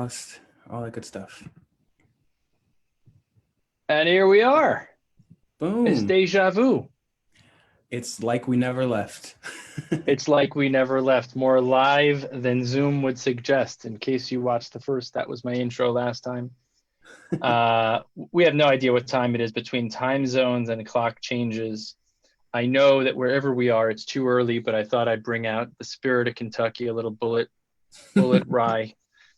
lost, all that good stuff. And here we are. It's Boom. deja vu. It's like we never left. It's like we never left. More live than Zoom would suggest. In case you watched the first, that was my intro last time. We have no idea what time it is between time zones and clock changes. I know that wherever we are, it's too early, but I thought I'd bring out the spirit of Kentucky, a little bullet rye.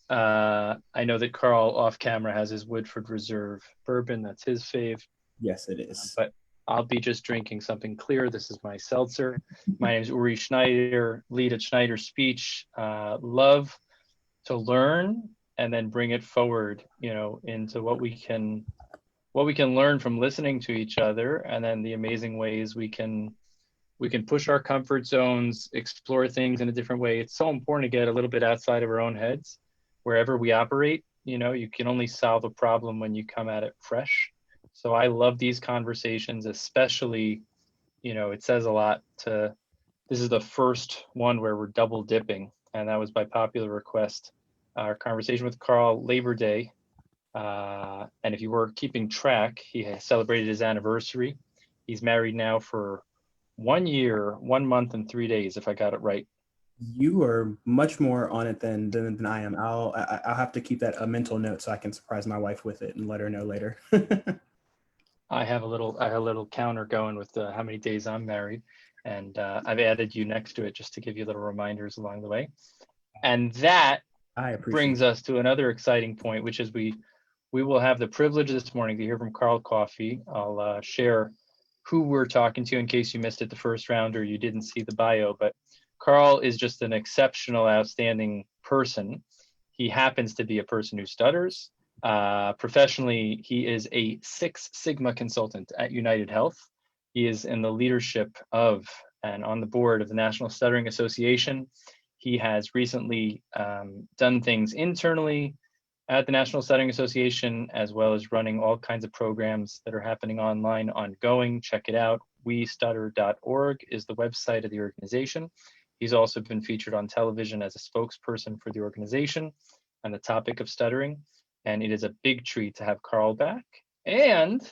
I know that Carl off camera has his Woodford Reserve bourbon. That's his fave. Yes, it is. But I'll be just drinking something clear. This is my seltzer. My name is Uri Schneider, lead at Schneider Speech. Love to learn and then bring it forward, into what we can learn from listening to each other, and then the amazing ways we can push our comfort zones, explore things in a different way. It's so important to get a little bit outside of our own heads wherever we operate. You can only solve a problem when you come at it fresh. So I love these conversations, especially, it says a lot this is the first one where we're double dipping, and that was by popular request. Our conversation with Carl, Labor Day. And if you were keeping track, he has celebrated his anniversary. He's married now for 1 year, 1 month, and 3 days, if I got it right. You are much more on it than I am. I'll have to keep that a mental note so I can surprise my wife with it and let her know later. I have a little counter going with how many days I'm married, and I've added you next to it just to give you little reminders along the way. And that I appreciate brings us to another exciting point, which is we will have the privilege this morning to hear from Carl Coffey. I'll share who we're talking to in case you missed it the first round or you didn't see the bio, but Carl is just an exceptional, outstanding person. He happens to be a person who stutters. Professionally, he is a Six Sigma consultant at United Health. He is in the leadership of and on the board of the National Stuttering Association. He has recently done things internally at the National Stuttering Association, as well as running all kinds of programs that are happening online ongoing. Check it out. WeStutter.org is the website of the organization. He's also been featured on television as a spokesperson for the organization on the topic of stuttering. And it is a big treat to have Carl back. And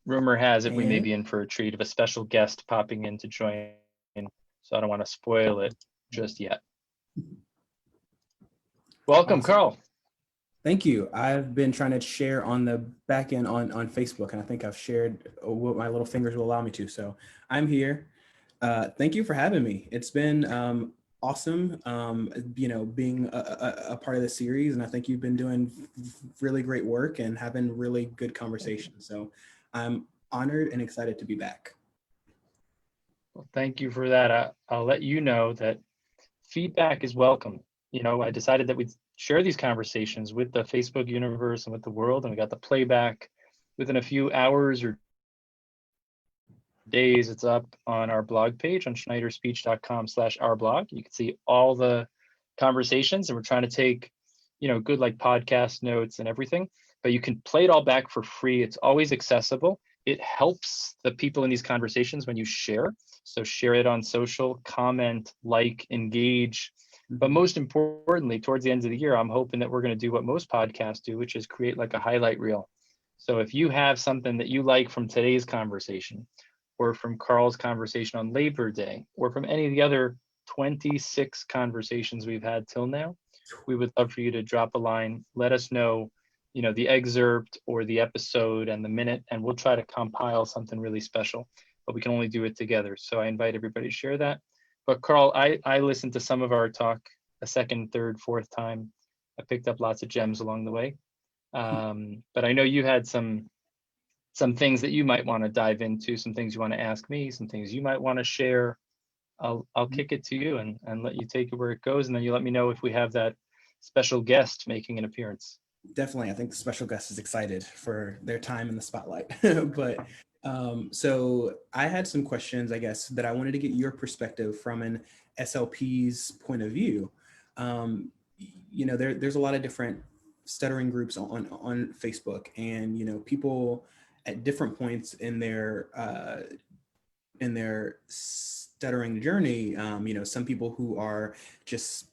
rumor has it we may be in for a treat of a special guest popping in to join. So I don't want to spoil it just yet. Welcome, awesome. Carl. Thank you. I've been trying to share on the back end on Facebook, and I think I've shared what my little fingers will allow me to. So I'm here. Thank you for having me. It's been awesome, being a part of the series, and I think you've been doing really great work and having really good conversations. So I'm honored and excited to be back. Well, thank you for that. I'll let you know that feedback is welcome. I decided that we'd share these conversations with the Facebook universe and with the world, and we got the playback within a few hours or days. It's up on our blog page on schneiderspeech.com/our-blog. You can see all the conversations, and we're trying to take, good like podcast notes and everything, but you can play it all back for free. It's always accessible. It helps the people in these conversations when you share. So share it on social, comment, like, engage. But most importantly, towards the end of the year, I'm hoping that we're going to do what most podcasts do, which is create like a highlight reel. So if you have something that you like from today's conversation, or from Carl's conversation on Labor Day, or from any of the other 26 conversations we've had till now, we would love for you to drop a line. Let us know, the excerpt or the episode and the minute, and we'll try to compile something really special, but we can only do it together. So I invite everybody to share that. But Carl, I listened to some of our talk a second, third, fourth time. I picked up lots of gems along the way. But I know you had some things that you might want to dive into, some things you want to ask me, some things you might want to share. I'll kick it to you and let you take it where it goes. And then you let me know if we have that special guest making an appearance. Definitely. I think the special guest is excited for their time in the spotlight. But so I had some questions, I guess, that I wanted to get your perspective from an SLP's point of view. There's a lot of different stuttering groups on Facebook, and people at different points in their stuttering journey. Some people who are just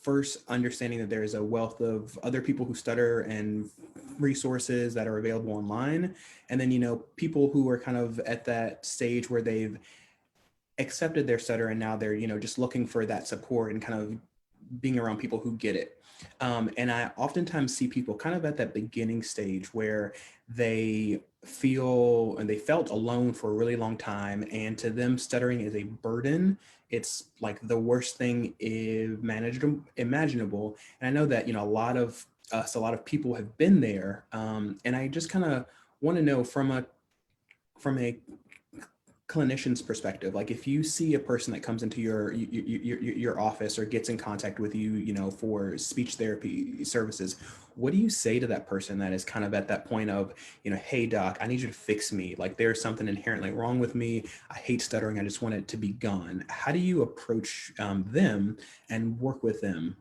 first understanding that there is a wealth of other people who stutter and resources that are available online. And then, people who are kind of at that stage where they've accepted their stutter and now they're, just looking for that support and kind of being around people who get it. And I oftentimes see people kind of at that beginning stage where they feel and they felt alone for a really long time. And to them, stuttering is a burden. It's like the worst thing imaginable. And I know that, a lot of us, a lot of people have been there. And I just kind of want to know from a clinician's perspective, like if you see a person that comes into your office or gets in contact with you, for speech therapy services, what do you say to that person that is kind of at that point of, hey doc, I need you to fix me. Like there's something inherently wrong with me. I hate stuttering. I just want it to be gone. How do you approach them and work with them?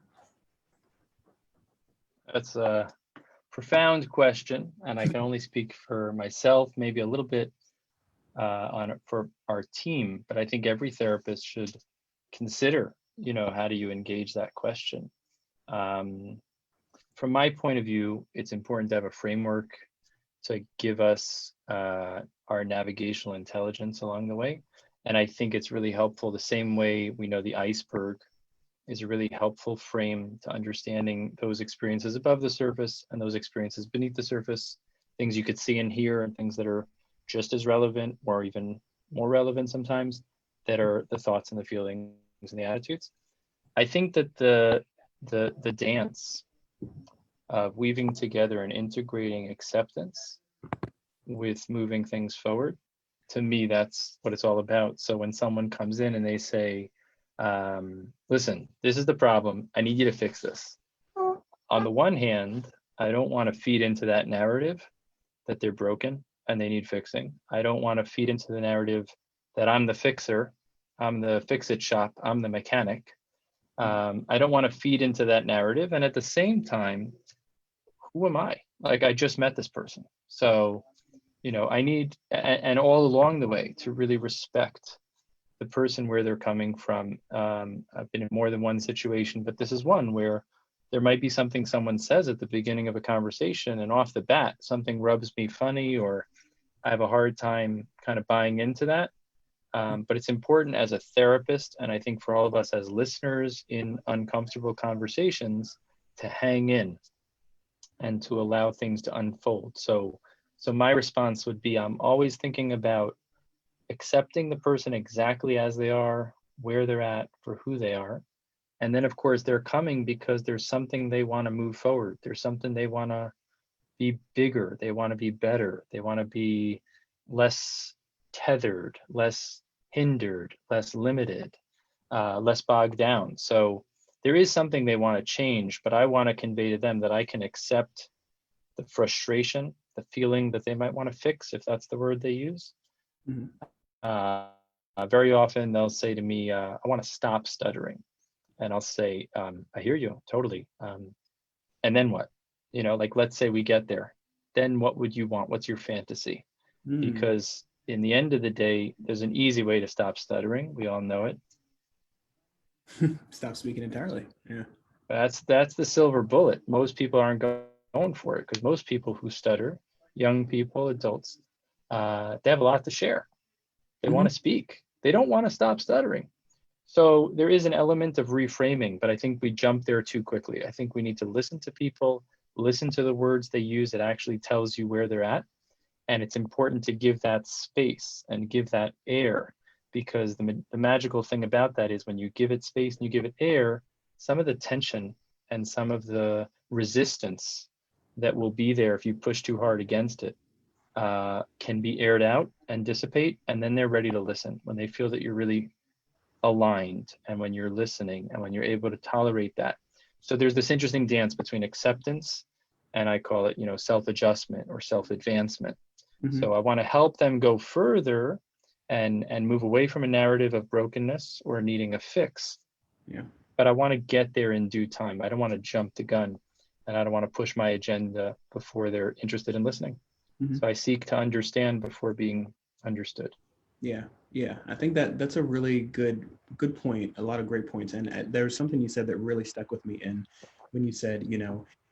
That's a profound question, and I can only speak for myself, maybe a little bit for our team, but I think every therapist should consider, how do you engage that question? From my point of view, it's important to have a framework to give us our navigational intelligence along the way. And I think it's really helpful the same way we know the iceberg is a really helpful frame to understanding those experiences above the surface and those experiences beneath the surface, things you could see and hear and things that are just as relevant or even more relevant sometimes, that are the thoughts and the feelings and the attitudes. I think that the dance of weaving together and integrating acceptance with moving things forward, to me, that's what it's all about. So when someone comes in and they say, listen, this is the problem, I need you to fix this. On the one hand, I don't want to feed into that narrative that they're broken and they need fixing. I don't want to feed into the narrative that I'm the fixer, I'm the fix-it shop, I'm the mechanic. I don't want to feed into that narrative. And at the same time, who am I? Like, I just met this person. So, I need, and all along the way, to really respect the person where they're coming from. I've been in more than one situation, but this is one where there might be something someone says at the beginning of a conversation, and off the bat, something rubs me funny, or I have a hard time kind of buying into that. But it's important as a therapist, and I think for all of us as listeners in uncomfortable conversations, to hang in and to allow things to unfold. So my response would be, I'm always thinking about accepting the person exactly as they are, where they're at, for who they are. And then, of course, they're coming because there's something they want to move forward. There's something they want to be bigger. They want to be better. They want to be less tethered, less hindered, less limited, less bogged down. So there is something they want to change, but I want to convey to them that I can accept the frustration, the feeling that they might want to fix, if that's the word they use. Mm-hmm. Very often they'll say to me, I want to stop stuttering. And I'll say, I hear you, totally. And then what? Like, let's say we get there. Then what would you want? What's your fantasy? Because in the end of the day, there's an easy way to stop stuttering. We all know it. Stop speaking entirely. Yeah. That's the silver bullet. Most people aren't going for it, because most people who stutter, young people, adults, they have a lot to share. They want to speak. They don't want to stop stuttering. So there is an element of reframing, but I think we jump there too quickly. I think we need to listen to people, listen to the words they use. It actually tells you where they're at. And it's important to give that space and give that air, because the magical thing about that is when you give it space and you give it air, some of the tension and some of the resistance that will be there if you push too hard against it can be aired out and dissipate. And then they're ready to listen when they feel that you're really aligned, and when you're listening, and when you're able to tolerate that. So there's this interesting dance between acceptance and, I call it, self-adjustment or self-advancement. So I want to help them go further and move away from a narrative of brokenness or needing a fix. Yeah. But I want to get there in due time. I don't want to jump the gun, and I don't want to push my agenda before they're interested in listening. So I seek to understand before being understood. Yeah, yeah. I think that that's a really good point. A lot of great points. And there was something you said that really stuck with me. And when you said,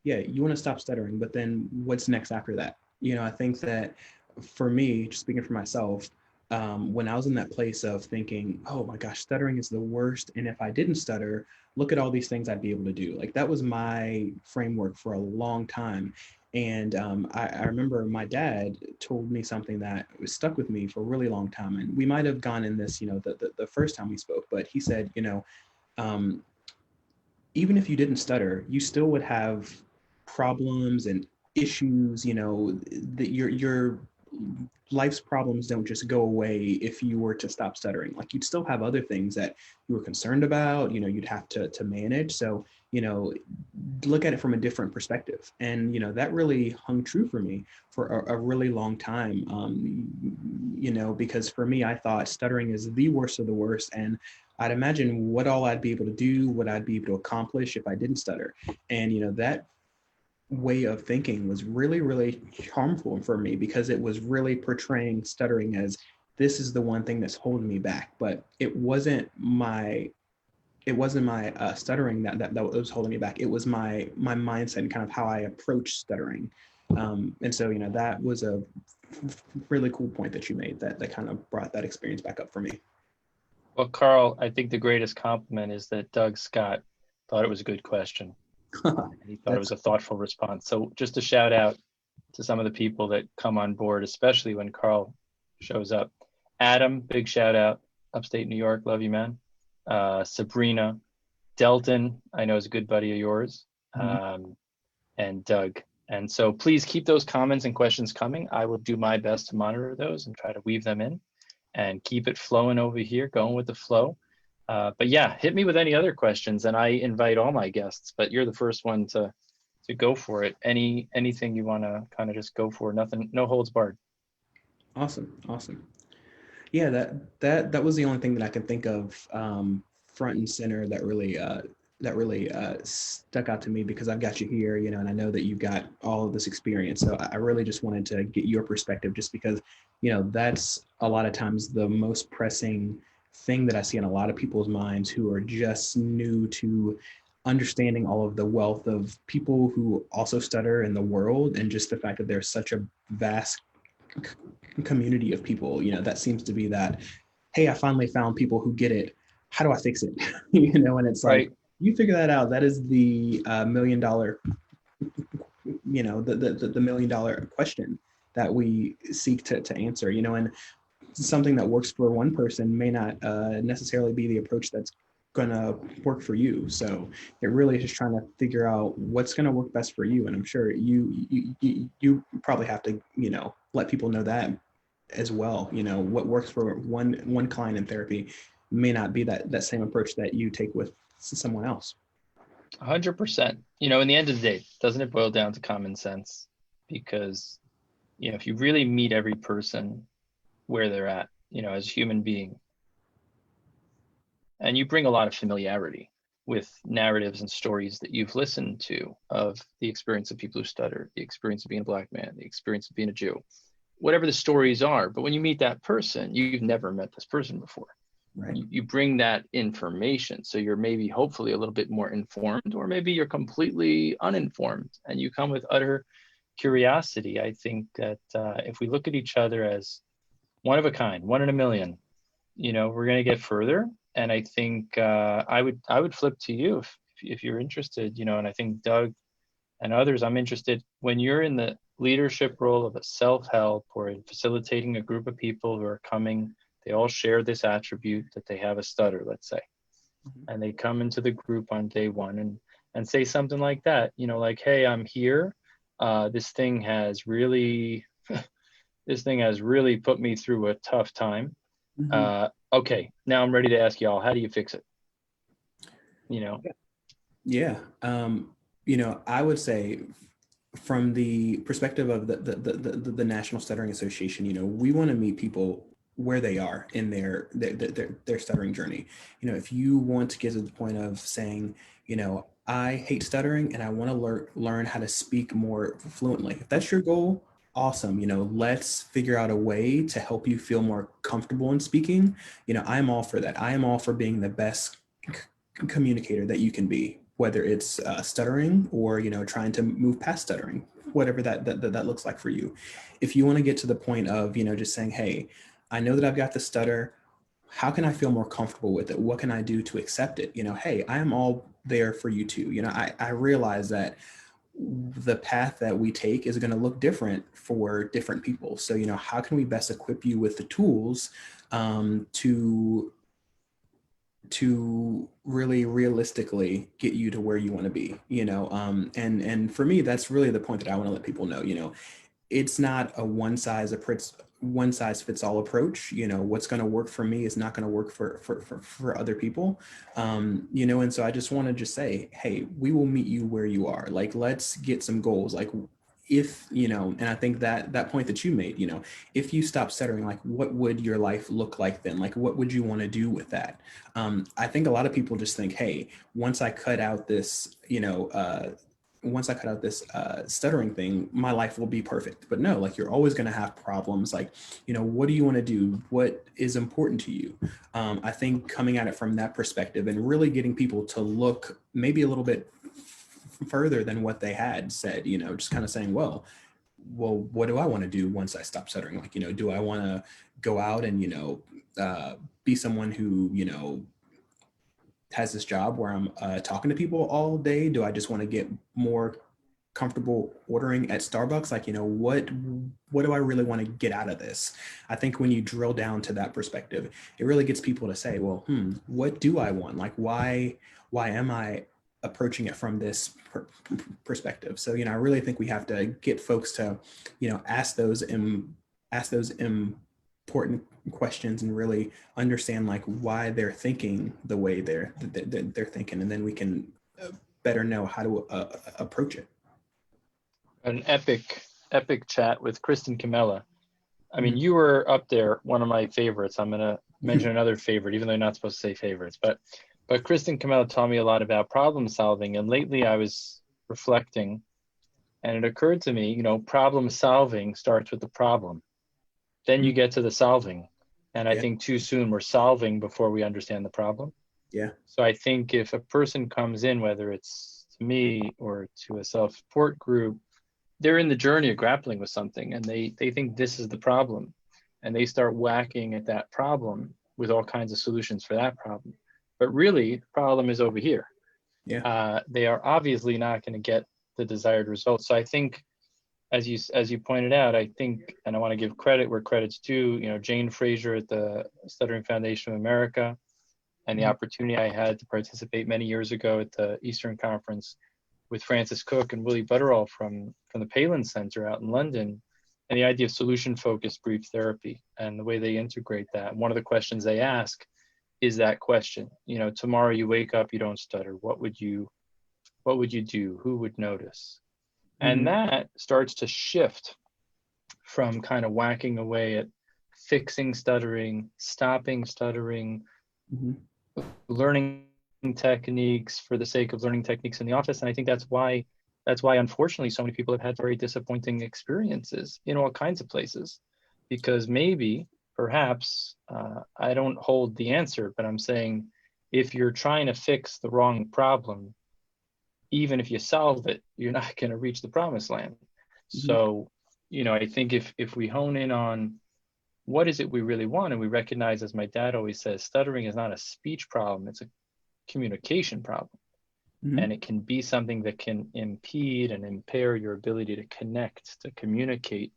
yeah, you want to stop stuttering, but then what's next after that? I think that for me, just speaking for myself, when I was in that place of thinking, oh my gosh, stuttering is the worst, and if I didn't stutter, look at all these things I'd be able to do. Like that was my framework for a long time. And I remember my dad told me something that was stuck with me for a really long time. And we might have gone in this, the first time we spoke, but he said, um, even if you didn't stutter, you still would have problems and issues, that your life's problems don't just go away if you were to stop stuttering. Like you'd still have other things that you were concerned about, you'd have to manage. So, look at it from a different perspective. And, that really hung true for me for a really long time. Because for me, I thought stuttering is the worst of the worst. And I'd imagine what all I'd be able to do, what I'd be able to accomplish if I didn't stutter. And, that way of thinking was really, really harmful for me because it was really portraying stuttering as this is the one thing that's holding me back. But it wasn't my stuttering that was holding me back. It was my mindset and kind of how I approach stuttering. And so, that was a really cool point that you made that kind of brought that experience back up for me. Well, Carl, I think the greatest compliment is that Doug Scott thought it was a good question. He thought it was a thoughtful response. So just a shout out to some of the people that come on board, especially when Carl shows up. Adam, big shout out, upstate New York, love you, man. Sabrina, Delton, I know is a good buddy of yours, and Doug. And so please keep those comments and questions coming. I will do my best to monitor those and try to weave them in and keep it flowing over here, going with the flow. But yeah, hit me with any other questions, and I invite all my guests, but you're the first one to go for it. Anything you want to kind of just go for, nothing, no holds barred. Awesome. Yeah, that was the only thing that I could think of front and center that really stuck out to me because I've got you here, and I know that you've got all of this experience. So I really just wanted to get your perspective, just because, that's a lot of times the most pressing thing that I see in a lot of people's minds who are just new to understanding all of the wealth of people who also stutter in the world, and just the fact that there's such a vast community of people, that seems to be that, hey, I finally found people who get it. How do I fix it? And it's Right. like, you figure that out. That is the $1 million, the $1 million question that we seek to answer, and something that works for one person may not necessarily be the approach that's going to work for you. So it really is just trying to figure out what's going to work best for you. And I'm sure you probably have to, let people know that as well. What works for one client in therapy may not be that same approach that you take with someone else. 100%. In the end of the day, doesn't it boil down to common sense? Because, if you really meet every person where they're at, as a human being, and you bring a lot of familiarity with narratives and stories that you've listened to of the experience of people who stutter, the experience of being a Black man, the experience of being a Jew, whatever the stories are. But when you meet that person, you've never met this person before. Right. You bring that information. So you're maybe hopefully a little bit more informed, or maybe you're completely uninformed and you come with utter curiosity. I think that if we look at each other as one of a kind, one in a million, we're going to get further. And I think I would flip to you if you're interested, and I think Doug and others, I'm interested when you're in the leadership role of a self-help or in facilitating a group of people who are coming, they all share this attribute that they have a stutter, let's say, and they come into the group on day one and say something like that, like, hey, I'm here. This thing has really put me through a tough time. Okay, now I'm ready to ask y'all, how do you fix it? Yeah. I would say from the perspective of the National Stuttering Association, we want to meet people where they are in their stuttering journey. If you want to get to the point of saying, I hate stuttering and I want to learn how to speak more fluently. If that's your goal, awesome, let's figure out a way to help you feel more comfortable in speaking. I'm all for that. I am all for being the best communicator that you can be, whether it's stuttering or, trying to move past stuttering, whatever that looks like for you. If you want to get to the point of, just saying, hey, I know that I've got the stutter. How can I feel more comfortable with it? What can I do to accept it? Hey, I am all there for you too. I realize that the path that we take is going to look different for different people. So, how can we best equip you with the tools to really realistically get you to where you want to be, and for me, that's really the point that I want to let people know. It's not a one size fits all approach. What's going to work for me is not going to work for other people. And so I just want to just say, hey, we will meet you where you are. Like, let's get some goals. Like, if, and I think that point that you made, if you stop stuttering, like, what would your life look like then? Like, what would you want to do with that? I think a lot of people just think, hey, once I cut out this, stuttering thing, my life will be perfect. But no, like, you're always going to have problems. Like, what do you want to do? What is important to you? I think coming at it from that perspective and really getting people to look maybe a little bit further than what they had said, just kind of saying, well, what do I want to do once I stop stuttering? Like, do I want to go out and, be someone who, has this job where I'm talking to people all day? Do I just want to get more comfortable ordering at Starbucks? Like, what do I really want to get out of this? I think when you drill down to that perspective, it really gets people to say, well, what do I want? Like, why am I approaching it from this perspective? So, I really think we have to get folks to, ask those important questions and really understand like why they're thinking the way they're thinking, and then we can better know how to approach it. An epic chat with Kristen Camella. I mean, you were up there, one of my favorites. I'm gonna mention another favorite, even though you're not supposed to say favorites. But Kristen Camella taught me a lot about problem solving, and lately I was reflecting, and it occurred to me, problem solving starts with the problem. Then you get to the solving. And I think too soon we're solving before we understand the problem. Yeah. So I think if a person comes in, whether it's to me or to a self-support group, they're in the journey of grappling with something, and they think this is the problem. And they start whacking at that problem with all kinds of solutions for that problem. But really, the problem is over here. Yeah. They are obviously not going to get the desired results. So I think, as you pointed out, I think, and I want to give credit where credit's due, Jane Fraser at the Stuttering Foundation of America, and the opportunity I had to participate many years ago at the Eastern Conference with Francis Cook and Willie Butterall from the Palin Center out in London, and the idea of solution-focused brief therapy and the way they integrate that. And one of the questions they ask is that question, tomorrow you wake up, you don't stutter. What would you do? Who would notice? And that starts to shift from kind of whacking away at fixing stuttering, stopping stuttering, learning techniques for the sake of learning techniques in the office. And I think that's why unfortunately so many people have had very disappointing experiences in all kinds of places, because perhaps I don't hold the answer, but I'm saying if you're trying to fix the wrong problem, even if you solve it, you're not going to reach the promised land. So, I think if we hone in on what is it we really want, and we recognize, as my dad always says, stuttering is not a speech problem, it's a communication problem. And it can be something that can impede and impair your ability to connect, to communicate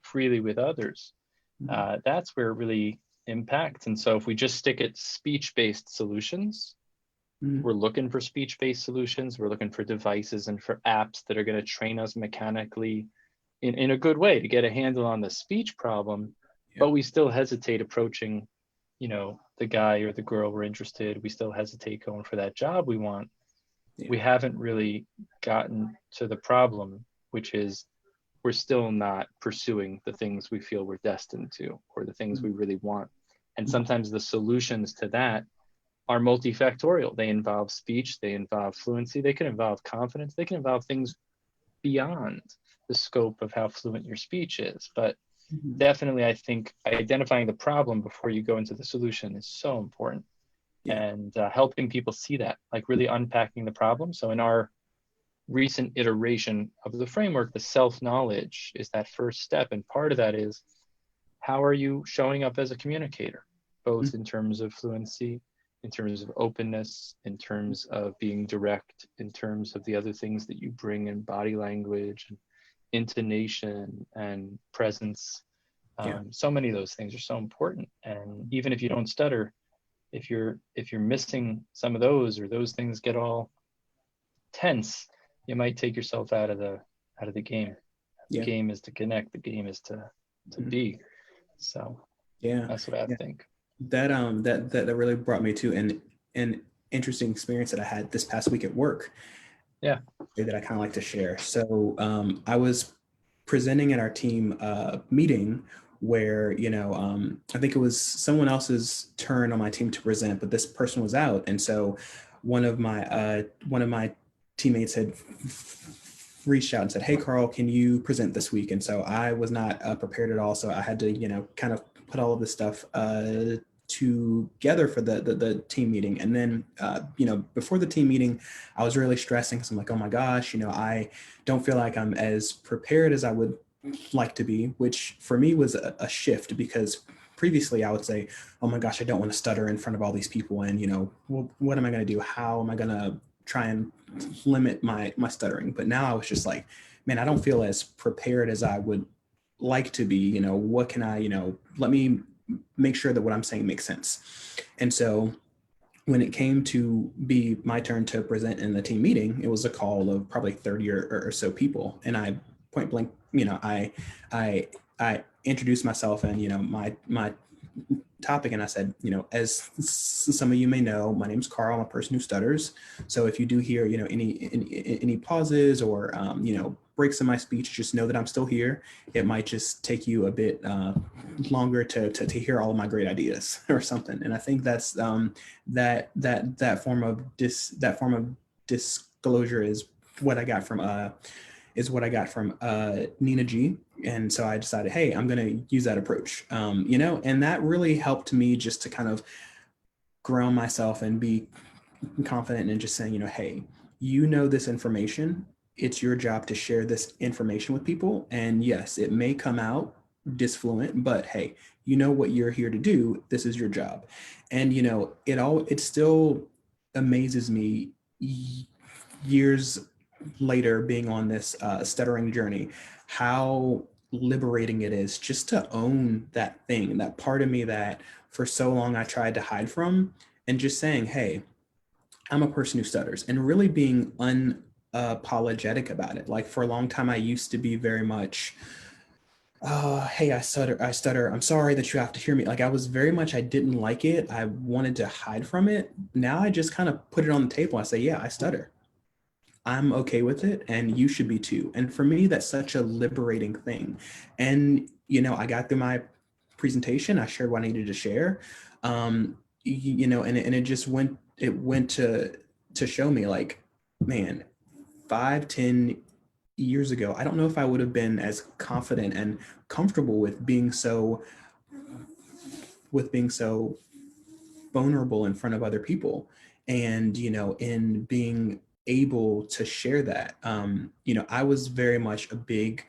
freely with others. That's where it really impacts. And so if we just stick at speech-based solutions, we're looking for speech-based solutions. We're looking for devices and for apps that are going to train us mechanically in a good way to get a handle on the speech problem, but we still hesitate approaching, the guy or the girl we're interested. We still hesitate going for that job we want. We haven't really gotten to the problem, which is we're still not pursuing the things we feel we're destined to, or the things we really want. And sometimes the solutions to that are multifactorial. They involve speech, they involve fluency, they can involve confidence, they can involve things beyond the scope of how fluent your speech is. But Mhm. definitely, I think identifying the problem before you go into the solution is so important. Yeah. And helping people see that, like really unpacking the problem. So in our recent iteration of the framework, the self-knowledge is that first step. And part of that is, how are you showing up as a communicator, both in terms of fluency, in terms of openness, in terms of being direct, in terms of the other things that you bring in body language and intonation and presence. Yeah. So many of those things are so important. And even if you don't stutter, if you're missing some of those, or those things get all tense, you might take yourself out of the game. The Yeah. game is to connect. The game is to Mhm. be. So Yeah. that's what I Yeah. think. That really brought me to an interesting experience that I had this past week at work. Yeah. That I kind of like to share. So I was presenting at our team meeting where, I think it was someone else's turn on my team to present, but this person was out. And so one of my teammates had reached out and said, "Hey, Carl, can you present this week?" And so I was not prepared at all. So I had to, kind of put all of this stuff together for the team meeting. And then, before the team meeting, I was really stressing because I'm like, oh my gosh, I don't feel like I'm as prepared as I would like to be, which for me was a shift, because previously I would say, oh my gosh, I don't want to stutter in front of all these people. And, well, what am I going to do? How am I going to try and limit my stuttering? But now I was just like, man, I don't feel as prepared as I would like to be. What can I, let me make sure that what I'm saying makes sense. And so when it came to be my turn to present in the team meeting, it was a call of probably 30 or so people. And I point blank, I introduced myself and, my topic. And I said, as some of you may know, my name's Carl. I'm a person who stutters. So if you do hear, any pauses or, breaks in my speech, just know that I'm still here. It might just take you a bit longer to hear all of my great ideas or something. And I think that's that form of disclosure is what I got from Nina G. And so I decided, hey, I'm going to use that approach, and that really helped me just to kind of ground myself and be confident in just saying, hey, this information. It's your job to share this information with people. And yes, it may come out disfluent, but hey, what you're here to do. This is your job. And, it still amazes me years later, being on this stuttering journey, how liberating it is just to own that thing, that part of me that for so long I tried to hide from, and just saying, hey, I'm a person who stutters, and really being unapologetic about it. Like for a long time, I used to be very much, hey, I stutter. I'm sorry that you have to hear me. Like I was very much, I didn't like it. I wanted to hide from it. Now I just kind of put it on the table. I say, yeah, I stutter. I'm okay with it, and you should be too. And for me, that's such a liberating thing. And, I got through my presentation. I shared what I needed to share. And it just went to show me like, man, 5, 10 years ago, I don't know if I would have been as confident and comfortable with being so vulnerable in front of other people, and in being able to share that. I was very much a big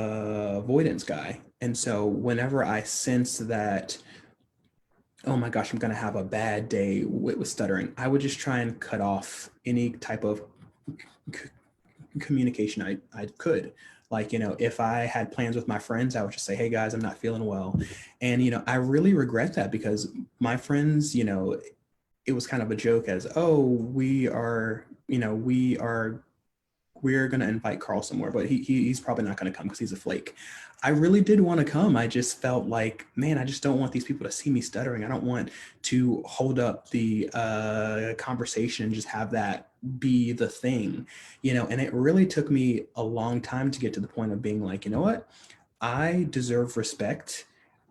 avoidance guy. And so whenever I sense that, oh my gosh, I'm going to have a bad day with stuttering, I would just try and cut off any type of communication I could. Like, if I had plans with my friends, I would just say, hey guys, I'm not feeling well. And, I really regret that, because my friends, it was kind of a joke as, oh, we're going to invite Carl somewhere, but he's probably not going to come because he's a flake. I really did want to come. I just felt like, man, I just don't want these people to see me stuttering. I don't want to hold up the conversation and just have that be the thing, and it really took me a long time to get to the point of being like, you know what? I deserve respect.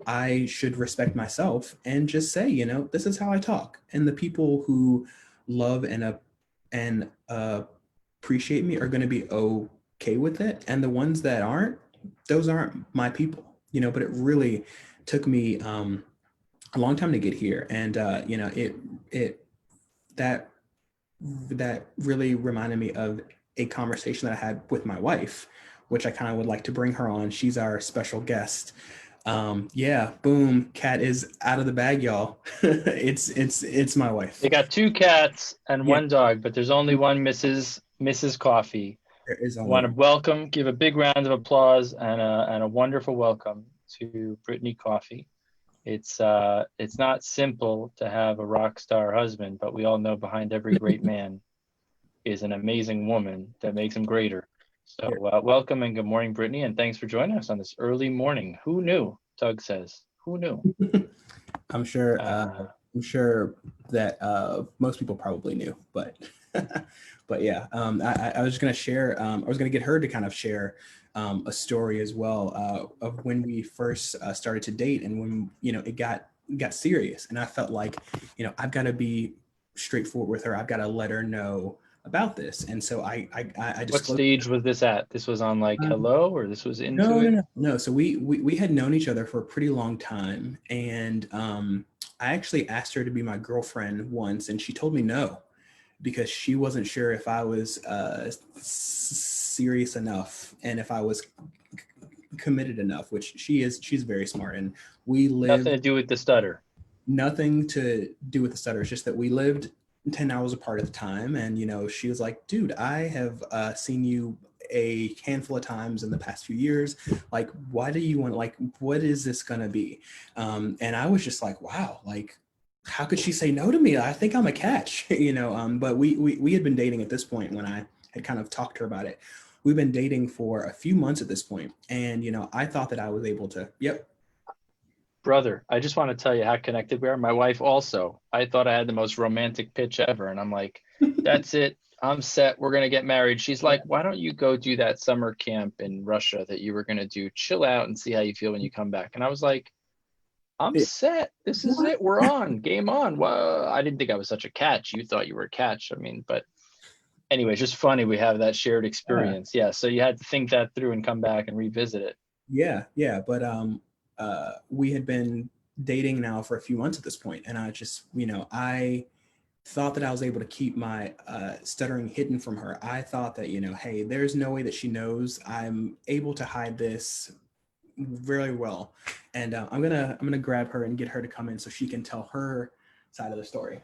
I should respect myself and just say, this is how I talk. And the people who love and and appreciate me are going to be okay with it. And the ones that aren't, those aren't my people, you know, but it really took me a long time to get here. And, you know, that really reminded me of a conversation that I had with my wife, which I kind of would like to bring her on. She's our special guest. Yeah, boom, cat is out of the bag, y'all. It's my wife. They got 2 cats and Yeah. 1 dog, but there's only one Mrs. Coffey. There is I want to give a big round of applause and a wonderful welcome to Brittaney Coffey. It's not simple to have a rock star husband, but we all know behind every great man is an amazing woman that makes him greater. So welcome and good morning, Brittaney, and thanks for joining us on this early morning. Who knew? Doug says, who knew? I'm sure that most people probably knew, but but yeah, I was just gonna share. I was gonna get her to kind of share a story as well of when we first started to date, and when, you know, it got serious, and I felt like, you know, I've got to be straightforward with her. I've got to let her know about this. And so I just, what stage was this at? This was on like hello, or this was into it? No. So we had known each other for a pretty long time, and I actually asked her to be my girlfriend once, and she told me no, because she wasn't sure if I was serious enough and if I was committed enough, which she's very smart, and we lived. Nothing to do with the stutter. Nothing to do with the stutter. It's just that we lived 10 hours apart at the time. And, you know, she was like, dude, I have seen you a handful of times in the past few years. Like, why do you want, like, what is this going to be? And I was just like, wow, like, how could she say no to me? I think I'm a catch, you know, but we had been dating at this point when I had kind of talked to her about it. We've been dating for a few months at this point. And, you know, I thought that I was able to, Brother, I just want to tell you how connected we are. My wife also. I thought I had the most romantic pitch ever. And I'm like, that's it. I'm set. We're going to get married. She's like, why don't you go do that summer camp in Russia that you were going to do? Chill out and see how you feel when you come back. And I was like, I'm set. This is it. We're on. Game on. Well, I didn't think I was such a catch. You thought you were a catch. I mean, but anyway, it's just funny we have that shared experience. Yeah. So you had to think that through and come back and revisit it. Yeah. But we had been dating now for a few months at this point, and I just, you know, I thought that I was able to keep my stuttering hidden from her. I thought that, you know, hey, there's no way that she knows. I'm able to hide this very well, and I'm gonna grab her and get her to come in so she can tell her side of the story.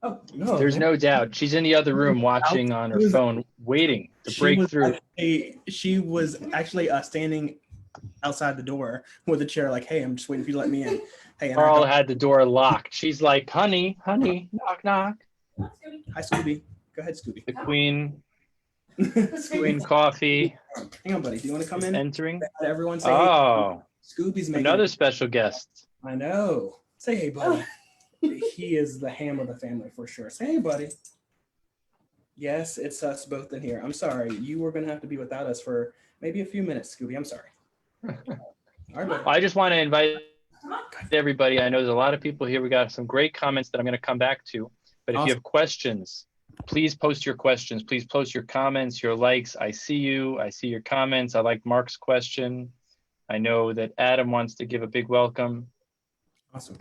Oh no! There's no doubt she's in the other room watching on her phone, waiting to break through. She was actually standing outside the door with a chair, like, hey, I'm just waiting for you to let me in. Hey, Carl had the door locked. She's like, honey, knock, knock. Hi, Scooby. Go ahead, Scooby. The queen. Queen Coffey. Hang on, buddy. Do you want to come in? Entering. Everyone say, oh, hey. Scooby's making another special guest. I know. Say, hey, buddy. He is the ham of the family for sure. Say, hey, buddy. Yes, it's us both in here. I'm sorry. You were going to have to be without us for maybe a few minutes, Scooby. I'm sorry. All right, I just want to invite everybody. I know there's a lot of people here. We got some great comments that I'm going to come back to. But if you have questions, please post your questions. Please post your comments, your likes. I see you. I see your comments. I like Mark's question. I know that Adam wants to give a big welcome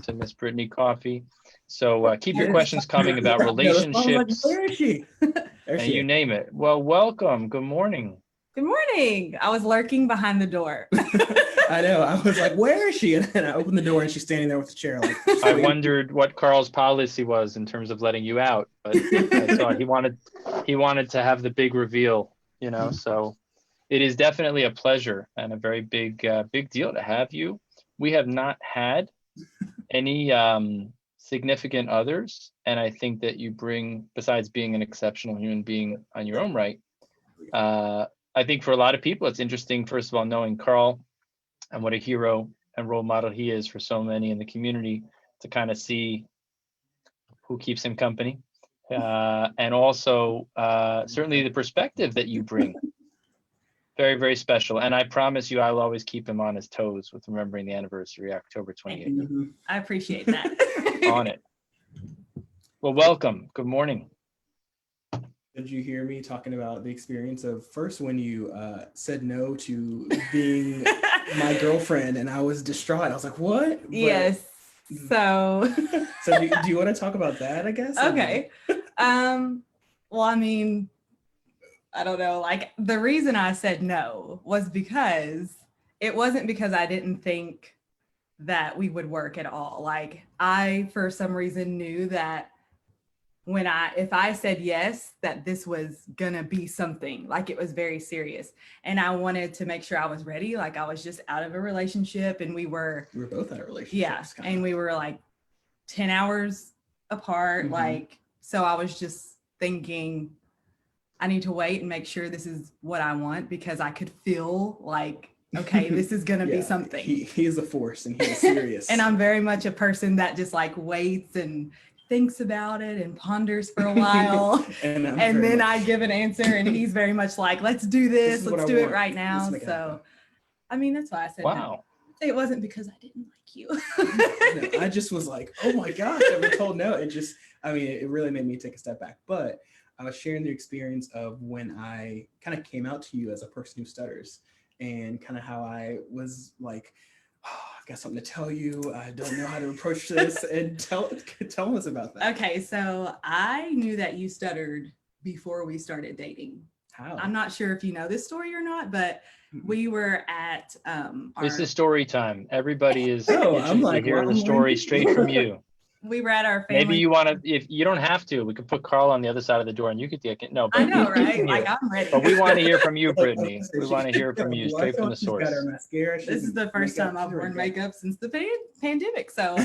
to Miss Brittaney Coffey. So keep your questions coming about relationships. Where is she? And you name it. Well, welcome. Good morning. Good morning. I was lurking behind the door. I know. I was like, where is she? And then I opened the door and she's standing there with the chair. Like, I wondered what Carl's policy was in terms of letting you out, but I thought he wanted to have the big reveal, you know. So it is definitely a pleasure and a very big deal to have you. We have not had any significant others, and I think that you bring, besides being an exceptional human being on your own right, I think for a lot of people, it's interesting, first of all, knowing Carl and what a hero and role model he is for so many in the community, to kind of see who keeps him company. And also, certainly the perspective that you bring. Very, very special. And I promise you, I will always keep him on his toes with remembering the anniversary, October 28th. I appreciate that. On it. Well, welcome. Good morning. Did you hear me talking about the experience of first when you said no to being my girlfriend and I was distraught? I was like, what? But, Yes. So, so do you want to talk about that, I guess? okay. Well, I mean, I don't know. Like the reason I said no was because it wasn't because I didn't think that we would work at all. Like I, for some reason, knew that if I said yes, that this was gonna be something, like it was very serious. And I wanted to make sure I was ready. Like I was just out of a relationship and we were both out of relationships. Yeah. And we were like 10 hours apart. Mhm. Like, so I was just thinking, I need to wait and make sure this is what I want, because I could feel like, okay, this is gonna be something. He is a force and he's serious. And I'm very much a person that just like waits and thinks about it and ponders for a while. and then I give an answer and he's very much like, let's do this. Let's do it right now. So, I mean, that's why I said no. It wasn't because I didn't like you. No, I just was like, oh my gosh, I've been told no. It really made me take a step back. But I was sharing the experience of when I kind of came out to you as a person who stutters, and kind of how I was like, oh, I've got something to tell you. I don't know how to approach this. And tell us about that. Okay, so I knew that you stuttered before we started dating. How? I'm not sure if you know this story or not, but we were at This is story time. Everybody is I'm like, to hear the story straight from you. We were at our family. Maybe you want to, if you don't have to, we could put Carl on the other side of the door and you could take it. No, but I know, right? Like I'm ready. But we want to hear from you, Brittany. We want to hear from you straight from the source. This is the first time I've worn makeup since the pandemic. So,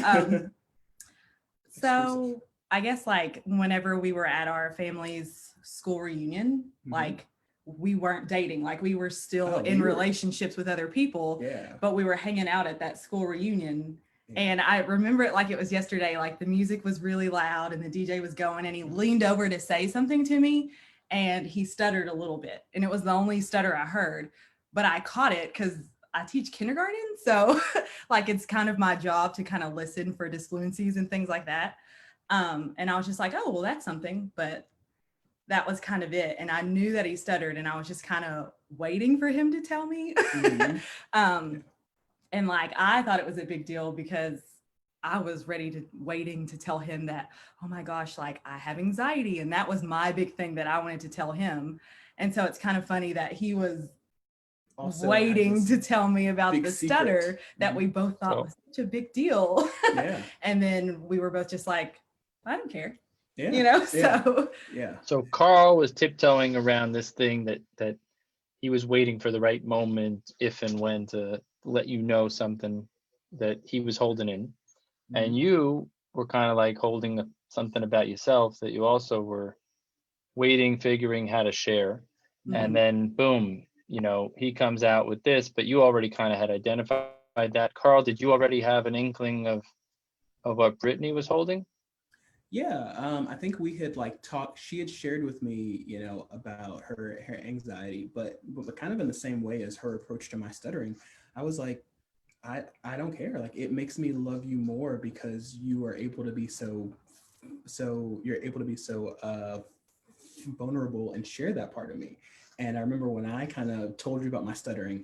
so I guess like whenever we were at our family's school reunion, like we weren't dating, like we were still in relationships with other people, but we were hanging out at that school reunion. And I remember it like it was yesterday. Like the music was really loud and the DJ was going and he leaned over to say something to me and he stuttered a little bit. And it was the only stutter I heard, but I caught it because I teach kindergarten. So like it's kind of my job to kind of listen for disfluencies and things like that. And I was just like, oh, well, that's something. But that was kind of it. And I knew that he stuttered and I was just kind of waiting for him to tell me. And like, I thought it was a big deal because I was waiting to tell him that, oh my gosh, like I have anxiety. And that was my big thing that I wanted to tell him. And so it's kind of funny that he was also waiting to tell me about the stutter that we both thought was such a big deal. And then we were both just like, I don't care. You know, So Carl was tiptoeing around this thing that he was waiting for the right moment, if and when, to let you know something that he was holding in. And you were kind of like holding something about yourself that you also were waiting, figuring how to share. And then boom, you know, he comes out with this, but you already kind of had identified that. Carl, did you already have an inkling of what Brittany was holding? I think we had like talked, she had shared with me, you know, about her anxiety, but kind of in the same way as her approach to my stuttering. I was like, I don't care. Like it makes me love you more because you are able to be so vulnerable and share that part of me. And I remember when I kind of told you about my stuttering,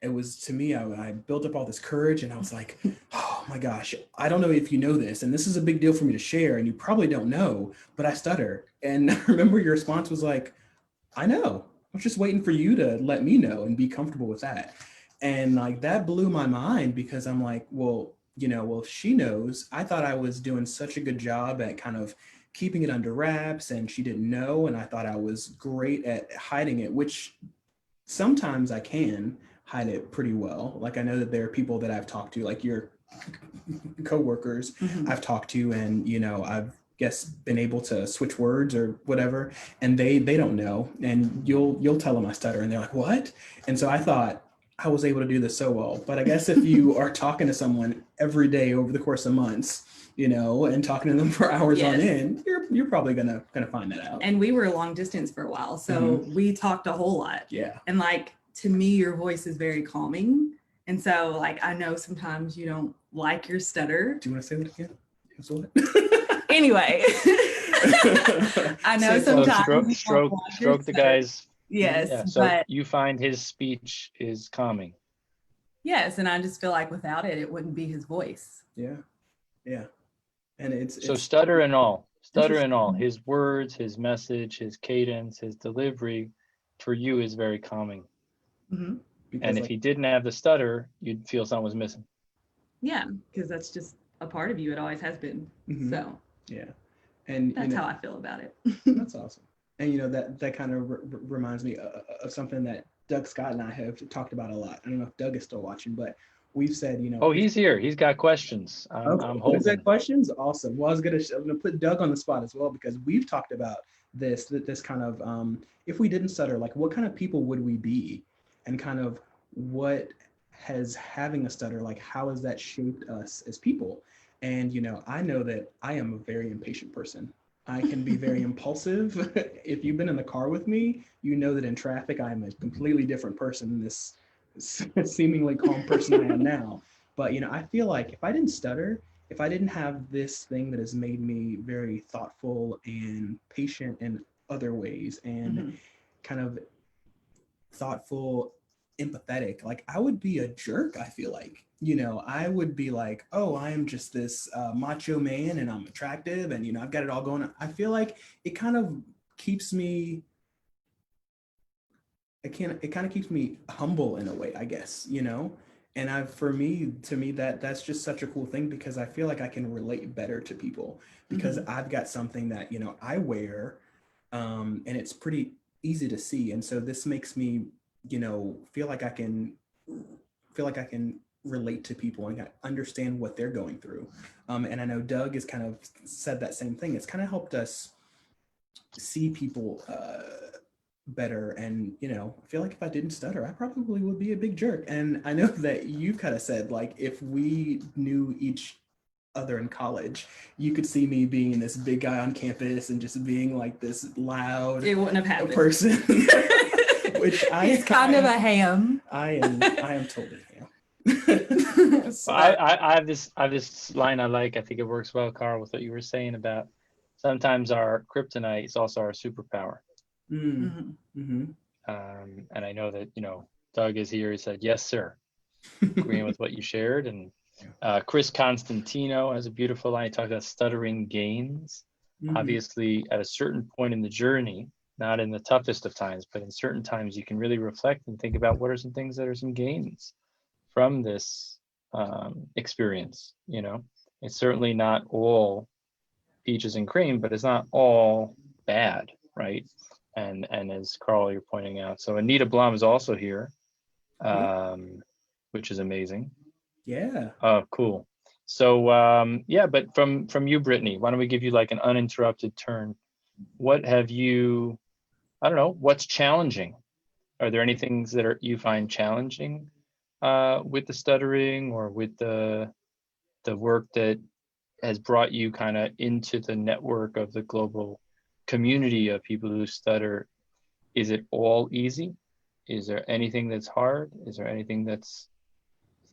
it was, to me, I built up all this courage and I was like, oh my gosh, I don't know if you know this, and this is a big deal for me to share, and you probably don't know, but I stutter. And I remember your response was like, I know. I was just waiting for you to let me know and be comfortable with that. And like that blew my mind because I'm like, well, if she knows. I thought I was doing such a good job at kind of keeping it under wraps and she didn't know. And I thought I was great at hiding it, which sometimes I can hide it pretty well. Like I know that there are people that I've talked to, like your coworkers I've talked to, and I've been able to switch words or whatever, and they don't know, and you'll tell them I stutter and they're like, what? And so I thought I was able to do this so well. But I guess if you are talking to someone every day over the course of months, and talking to them for hours on end, you're probably gonna find that out. And we were long distance for a while, so we talked a whole lot. And like, to me, your voice is very calming, and so like I know sometimes you don't like your stutter. Do you want to say that again? Anyway, I know So sometimes stroke the guy's. Yes, Yeah, so but you find his speech is calming. yes, and I just feel like without it, it wouldn't be his voice. Yeah, yeah, and it's So stutter and all, his words, his message, his cadence, his delivery, for you is very calming. Mm-hmm. And if he didn't have the stutter, you'd feel something was missing. Yeah, because that's just a part of you. It always has been. Mm-hmm. So yeah, and that's how I feel about it. That's awesome. And that kind of reminds me of something that Doug Scott and I have talked about a lot. I don't know if Doug is still watching, but we've said, Oh, he's here. He's got questions. I'm holding. Questions. Awesome. Well, I'm gonna put Doug on the spot as well, because we've talked about this kind of if we didn't stutter, like what kind of people would we be, and kind of what has having a stutter, like how has that shaped us as people? And I know that I am a very impatient person. I can be very impulsive. If you've been in the car with me, you know that in traffic, I'm a completely different person than this seemingly calm person I am now. But, I feel like if I didn't stutter, if I didn't have this thing that has made me very thoughtful and patient in other ways, and kind of thoughtful, empathetic, like I would be a jerk. I feel like, I would be like, oh, I am just this macho man and I'm attractive and, I've got it all going on. I feel like it kind of keeps me, it kind of keeps me humble in a way, I guess, and to me, that's just such a cool thing, because I feel like I can relate better to people, because I've got something that, I wear, and it's pretty easy to see. And so this makes me, feel like I can relate to people and understand what they're going through. And I know Doug has kind of said that same thing. It's kind of helped us see people better. And, I feel like if I didn't stutter, I probably would be a big jerk. And I know that you kind of said, like, if we knew each other in college, you could see me being this big guy on campus and just being like this loud, it wouldn't have happened, person. Which he's kind of a ham. I am totally ham. So I have this line I like. I think it works well, Carl, with what you were saying about sometimes our kryptonite is also our superpower. And I know that Doug is here. He said, "Yes, sir," agreeing with what you shared. And Chris Constantino has a beautiful line. He talks about stuttering gains. Obviously, at a certain point in the journey, not in the toughest of times, but in certain times, you can really reflect and think about what are some things that are some gains from this experience. It's certainly not all peaches and cream, but it's not all bad, right? And as Carl, you're pointing out, so Anita Blum is also here, which is amazing. Yeah. Oh, cool. So yeah, but from you, Brittaney, why don't we give you like an uninterrupted turn? What have you, I don't know, what's challenging? Are there any things that you find challenging with the stuttering, or with the work that has brought you kind of into the network of the global community of people who stutter? Is it all easy? Is there anything that's hard? Is there anything that's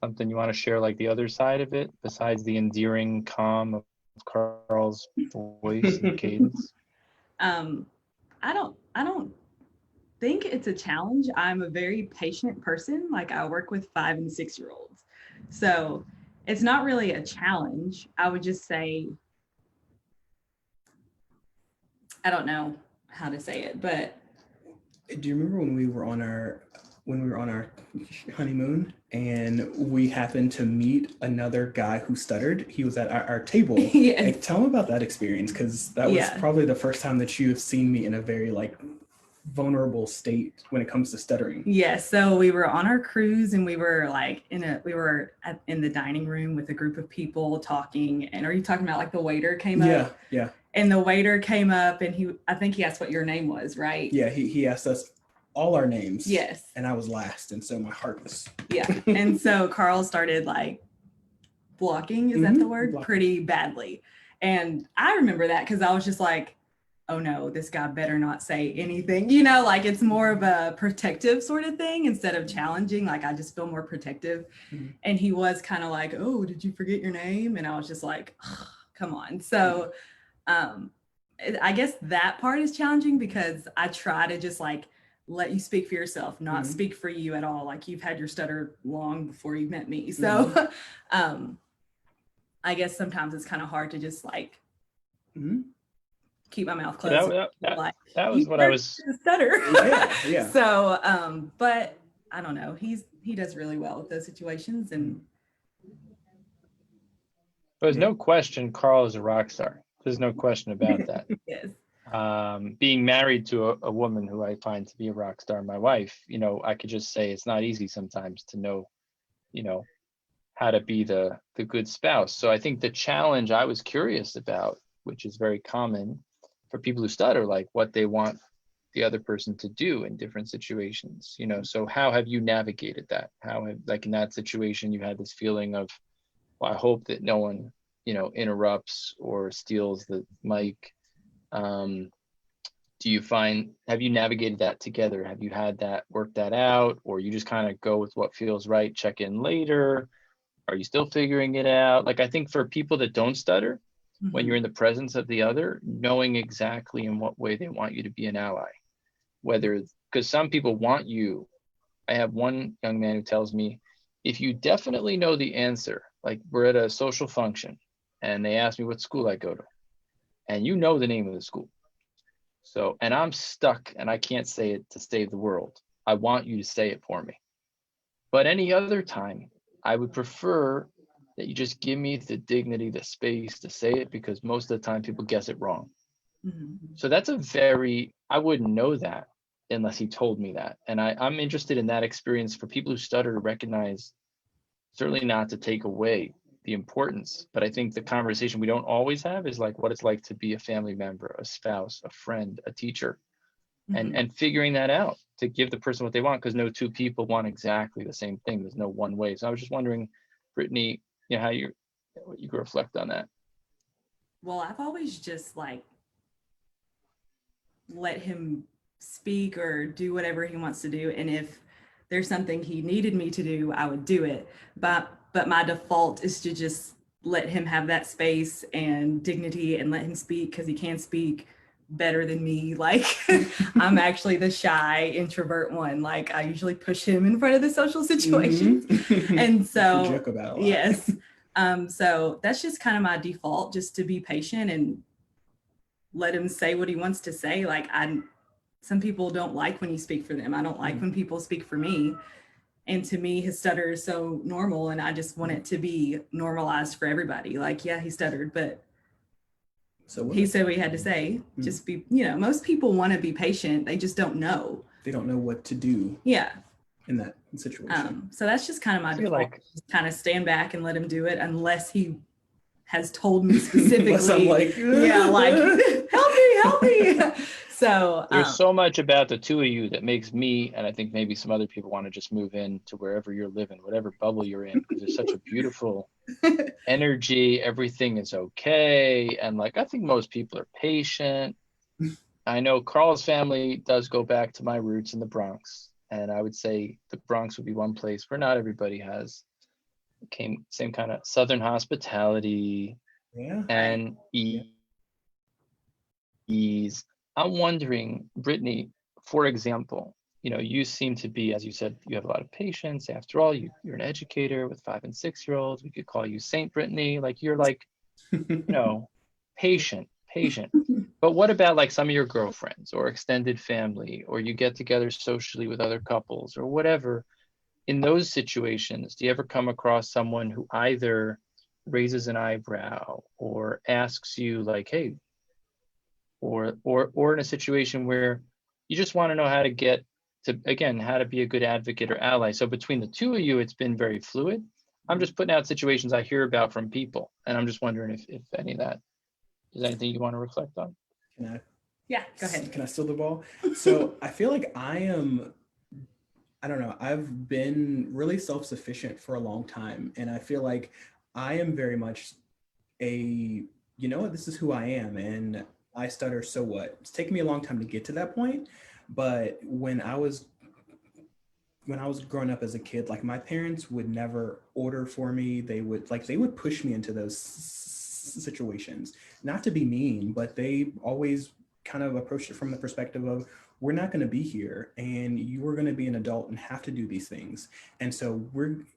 something you want to share, like the other side of it, besides the endearing calm of Carl's voice and cadence? I don't think it's a challenge. I'm a very patient person. Like, I work with 5 and 6 year olds. So it's not really a challenge. I would just say, I don't know how to say it, but do you remember when we were on our honeymoon and we happened to meet another guy who stuttered? He was at our table. Yes. Like, tell him about that experience, because that was probably the first time that you have seen me in a very vulnerable state when it comes to stuttering. Yes. So we were on our cruise and we were in the dining room with a group of people talking. And are you talking about like the waiter came up? Yeah. And the waiter came up and I think he asked what your name was, right? Yeah, he asked us all our names. Yes. And I was last. And so my heart was. Yeah. And so Carl started blocking, is that the word? Blocking. Pretty badly. And I remember that because I was just like, oh no, this guy better not say anything. It's more of a protective sort of thing instead of challenging. I just feel more protective. And he was kind of like, oh, did you forget your name? And I was just like, oh, come on. So I guess that part is challenging because I try to just like let you speak for yourself, not speak for you at all. Like you've had your stutter long before you met me. So I guess sometimes it's kind of hard to just like keep my mouth closed. That was what I was stutter. Yeah. So, but I don't know. He does really well with those situations, and there's no question Carl is a rock star. There's no question about that. yes. Being married to a woman who I find to be a rock star, my wife, I could just say it's not easy sometimes to know, how to be the good spouse. So I think the challenge I was curious about, which is very common for people who stutter, like what they want the other person to do in different situations, so how have you navigated that? How have, like in that situation, you had this feeling of, well, I hope that no one, interrupts or steals the mic. Do you find, have you navigated that together? Have you had that, work that out, or you just kind of go with what feels right, check in later? Are you still figuring it out? Like, I think for people that don't stutter, when you're in the presence of the other, knowing exactly in what way they want you to be an ally, whether, because some people want you. I have one young man who tells me, if you definitely know the answer, like we're at a social function and they ask me what school I go to, and you know the name of the school. So, and I'm stuck and I can't say it to save the world. I want you to say it for me. But any other time, I would prefer that you just give me the dignity, the space to say it, because most of the time people guess it wrong. So that's I wouldn't know that unless he told me that. And I'm interested in that experience for people who stutter to recognize, certainly not to take away the importance, but I think the conversation we don't always have is like what it's like to be a family member, a spouse, a friend, a teacher, and figuring that out to give the person what they want, because no two people want exactly the same thing. There's no one way. So I was just wondering, Brittaney, what you could reflect on that. Well, I've always just like let him speak or do whatever he wants to do, and if there's something he needed me to do, I would do it. But my default is to just let him have that space and dignity and let him speak, because he can speak better than me. Like I'm actually the shy introvert one. Like I usually push him in front of the social situations. And so joke about it a lot. Yes. So that's just kind of my default, just to be patient and let him say what he wants to say. Like some people don't like when you speak for them. I don't like when people speak for me. And to me, his stutter is so normal, and I just want it to be normalized for everybody. Like, yeah, he stuttered, but he said what he had to say. Just be, most people want to be patient. They just don't know. They don't know what to do. Yeah. In that situation. So that's just kind of my default. Like, just kind of stand back and let him do it, unless he has told me specifically. Unless I'm like, yeah, like help me. So there's so much about the two of you that makes me, and I think maybe some other people, want to just move in to wherever you're living, whatever bubble you're in, because there's such a beautiful energy. Everything is okay. And like, I think most people are patient. I know Carl's family does go back to my roots in the Bronx. And I would say the Bronx would be one place where not everybody has same kind of Southern hospitality and ease. I'm wondering, Brittaney, for example, you seem to be, as you said, you have a lot of patience. After all, you're an educator with 5- and 6-year-olds. We could call you Saint Brittaney. Like, you're like, patient. But what about like some of your girlfriends or extended family, or you get together socially with other couples or whatever? In those situations, do you ever come across someone who either raises an eyebrow or asks you like, hey, or in a situation where you just want to know how to get to, again, how to be a good advocate or ally? So between the two of you, it's been very fluid. I'm just putting out situations I hear about from people, and I'm just wondering if any of that, is anything you want to reflect on? Yeah, go ahead. Can I steal the ball? So I feel like I don't know, I've been really self-sufficient for a long time. And I feel like I am very much this is who I am, and I stutter, so what? It's taken me a long time to get to that point. But when I was growing up as a kid, like my parents would never order for me. They would push me into those situations. not to be mean, but they always kind of approached it from the perspective of, we're not going to be here and you are going to be an adult and have to do these things. And so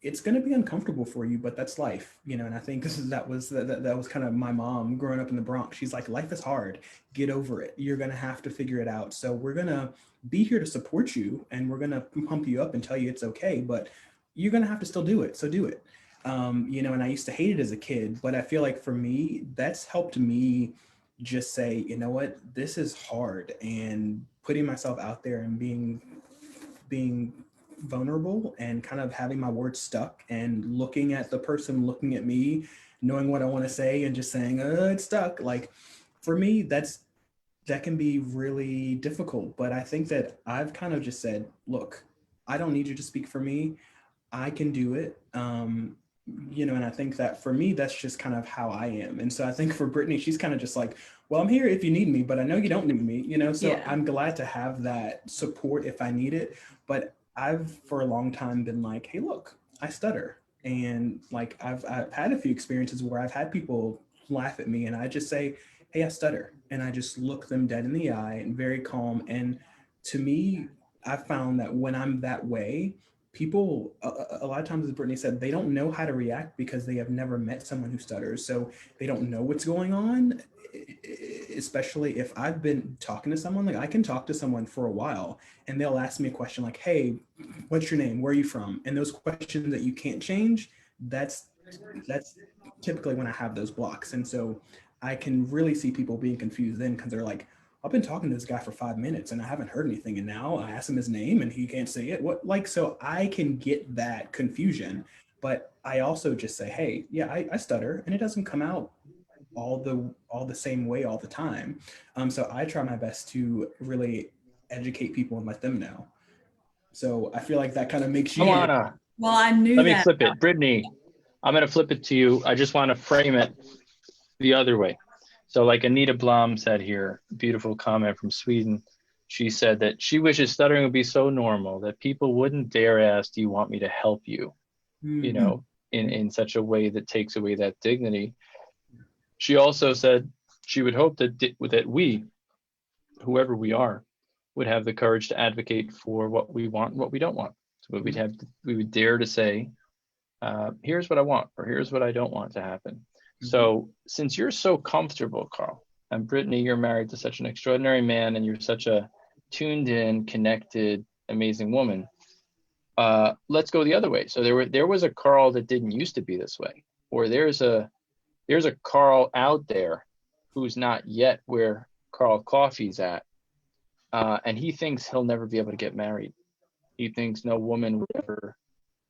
it's going to be uncomfortable for you, but that's life, you know? And I think that was kind of my mom growing up in the Bronx. She's like, life is hard, get over it. You're going to have to figure it out. So we're going to be here to support you and we're going to pump you up and tell you it's okay, but you're going to have to still do it. So do it. You know, and I used to hate it as a kid, but I feel like for me, that's helped me just say, you know what, this is hard, and putting myself out there and being vulnerable and kind of having my words stuck and looking at the person looking at me, knowing what I want to say and just saying, it's stuck. Like for me, that can be really difficult. But I think that I've kind of just said, look, I don't need you to speak for me. I can do it. You know, and I think that for me, that's just kind of how I am. And so I think for Brittaney, she's kind of just like, well, I'm here if you need me, but I know you don't need me, you know? So yeah. I'm glad to have that support if I need it. But I've for a long time been like, hey, look, I stutter. And like, I've had a few experiences where I've had people laugh at me and I just say, hey, I stutter. And I just look them dead in the eye and very calm. And to me, I found that when I'm that way, people, a lot of times, as Brittaney said, they don't know how to react because they have never met someone who stutters. So they don't know what's going on, especially if I've been talking to someone. Like I can talk to someone for a while and they'll ask me a question like, hey, what's your name? Where are you from? And those questions that you can't change, that's typically when I have those blocks. And so I can really see people being confused then because they're like, I've been talking to this guy for 5 minutes and I haven't heard anything. And now I asked him his name and he can't say it. What, like, so I can get that confusion, but I also just say, hey, yeah, I stutter and it doesn't come out all the same way all the time. So I try my best to really educate people and let them know. So I feel like that kind of makes you. Well, I knew Let that. me flip it. Brittaney, I'm going to flip it to you. I just want to frame it the other way. So like Anita Blom said here, beautiful comment from Sweden. She said that she wishes stuttering would be so normal that people wouldn't dare ask, do you want me to help you? Mm-hmm. You know, in such a way that takes away that dignity. She also said she would hope that we, whoever we are, would have the courage to advocate for what we want and what we don't want. So we would dare to say, here's what I want, or here's what I don't want to happen. So since you're so comfortable, Carl, and Brittaney, you're married to such an extraordinary man and you're such a tuned in, connected, amazing woman, let's go the other way. So there was a Carl that didn't used to be this way, or there's a Carl out there who's not yet where Carl Coffey's at, and he thinks he'll never be able to get married. He thinks no woman would ever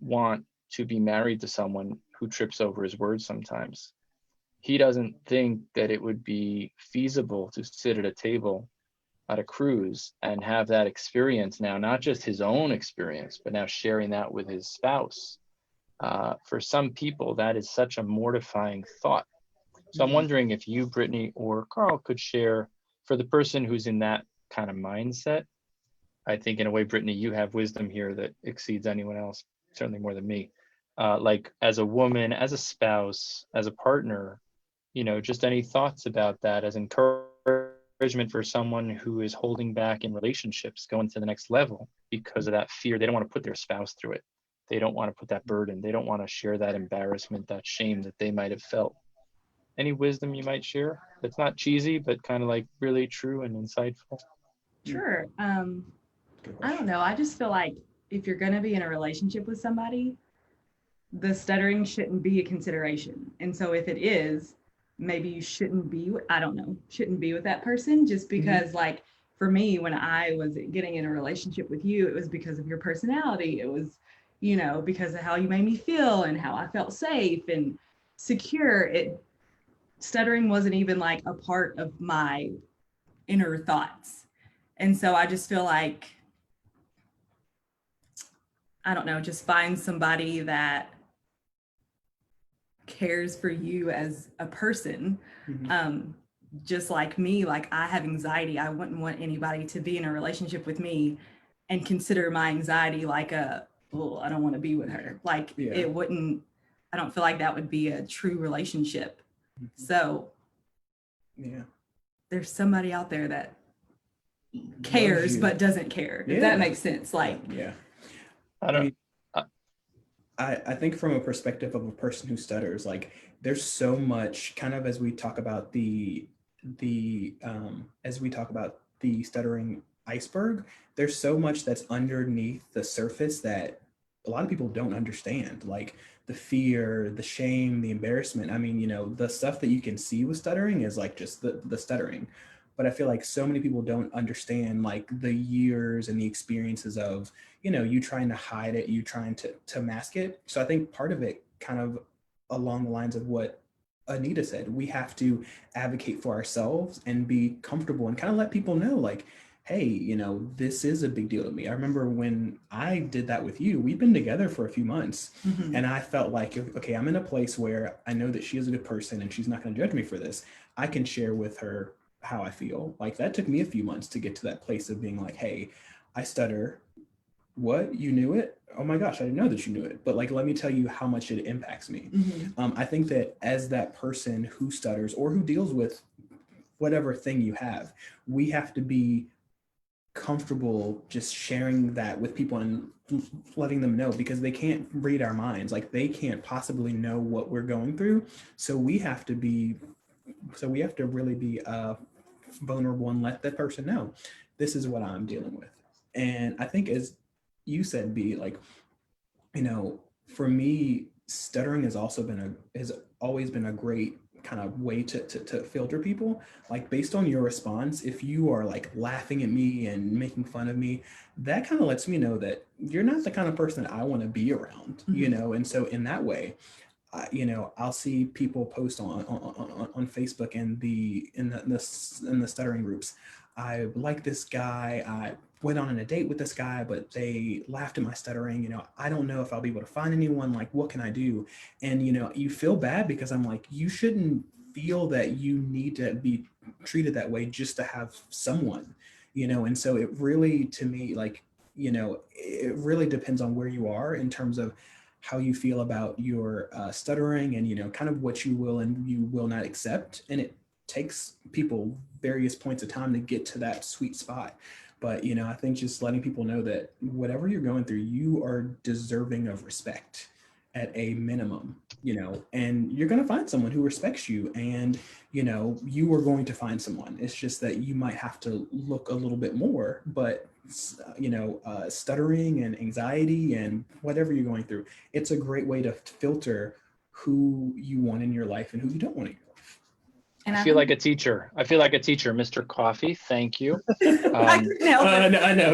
want to be married to someone who trips over his words sometimes. He doesn't think that it would be feasible to sit at a table at a cruise and have that experience now, not just his own experience, but now sharing that with his spouse. For some people, that is such a mortifying thought. So I'm wondering if you, Brittaney, or Carl could share for the person who's in that kind of mindset. I think in a way, Brittaney, you have wisdom here that exceeds anyone else, certainly more than me. Like as a woman, as a spouse, as a partner, you know, just any thoughts about that as encouragement for someone who is holding back in relationships, going to the next level because of that fear. They don't want to put their spouse through it. They don't want to put that burden. They don't want to share that embarrassment, that shame that they might have felt. Any wisdom you might share that's not cheesy, but kind of like really true and insightful? Sure. I don't know. I just feel like if you're going to be in a relationship with somebody, the stuttering shouldn't be a consideration. And so if it is, maybe you shouldn't be with that person, just because like for me, when I was getting in a relationship with you, it was because of your personality. It was, you know, because of how you made me feel and how I felt safe and secure. Stuttering wasn't even like a part of my inner thoughts. And so I just feel like, I don't know, just find somebody that cares for you as a person. Just like me, like I have anxiety. I wouldn't want anybody to be in a relationship with me and consider my anxiety like I don't want to be with her. Like it wouldn't, I don't feel like that would be a true relationship. So Yeah. There's somebody out there that cares but doesn't care. If that makes sense. Like, yeah. I mean, I think from a perspective of a person who stutters, like there's so much kind of as we talk about the stuttering iceberg, there's so much that's underneath the surface that a lot of people don't understand, like the fear, the shame, the embarrassment. I mean, the stuff that you can see with stuttering is like just the stuttering. But I feel like so many people don't understand like the years and the experiences of, you trying to hide it, you trying to mask it. So I think part of it kind of along the lines of what Anita said, we have to advocate for ourselves and be comfortable and kind of let people know like, hey, this is a big deal to me. I remember when I did that with you, we've been together for a few months and I felt like, okay, I'm in a place where I know that she is a good person and she's not going to judge me for this. I can share with her how I feel. Like that took me a few months to get to that place of being like, hey, I stutter. What? You knew it? Oh my gosh, I didn't know that you knew it. But like, let me tell you how much it impacts me. I think that as that person who stutters or who deals with whatever thing you have, we have to be comfortable just sharing that with people and letting them know, because they can't read our minds. Like they can't possibly know what we're going through. So we have to really be vulnerable and let that person know this is what I'm dealing with. And I think, as you said, B, like, for me, stuttering has always been a great kind of way to filter people. Like based on your response, if you are like laughing at me and making fun of me, that kind of lets me know that you're not the kind of person that I want to be around, and so in that way, I'll see people post on Facebook and in the stuttering groups. I like this guy. I went on a date with this guy, but they laughed at my stuttering. I don't know if I'll be able to find anyone. Like, what can I do? And, you feel bad because I'm like, you shouldn't feel that you need to be treated that way just to have someone, and so it really, to me, like, it really depends on where you are in terms of how you feel about your stuttering and, kind of what you will and you will not accept. And it takes people various points of time to get to that sweet spot. But, I think just letting people know that whatever you're going through, you are deserving of respect at a minimum, and you're going to find someone who respects you, and, you are going to find someone. It's just that you might have to look a little bit more, but stuttering and anxiety and whatever you're going through, it's a great way to filter who you want in your life and who you don't want in your life. And I feel like a teacher. Mr. Coffey, thank you. I know.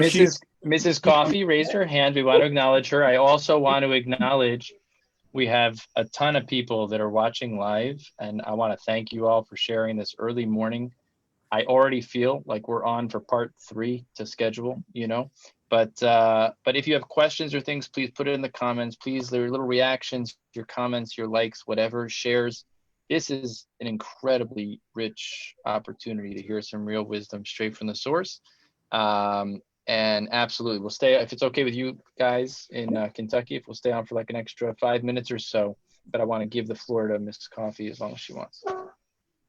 Mrs. Coffey raised her hand. We want to acknowledge her. I also want to acknowledge we have a ton of people that are watching live, and I want to thank you all for sharing this early morning. I already feel like we're on for part 3 to schedule, but if you have questions or things, please put it in the comments. Please, there are little reactions, your comments, your likes, whatever, shares. This is an incredibly rich opportunity to hear some real wisdom straight from the source. And absolutely, we'll stay, if it's okay with you guys in Kentucky, if we'll stay on for like an extra 5 minutes or so, but I want to give the floor to Mrs. Coffey as long as she wants.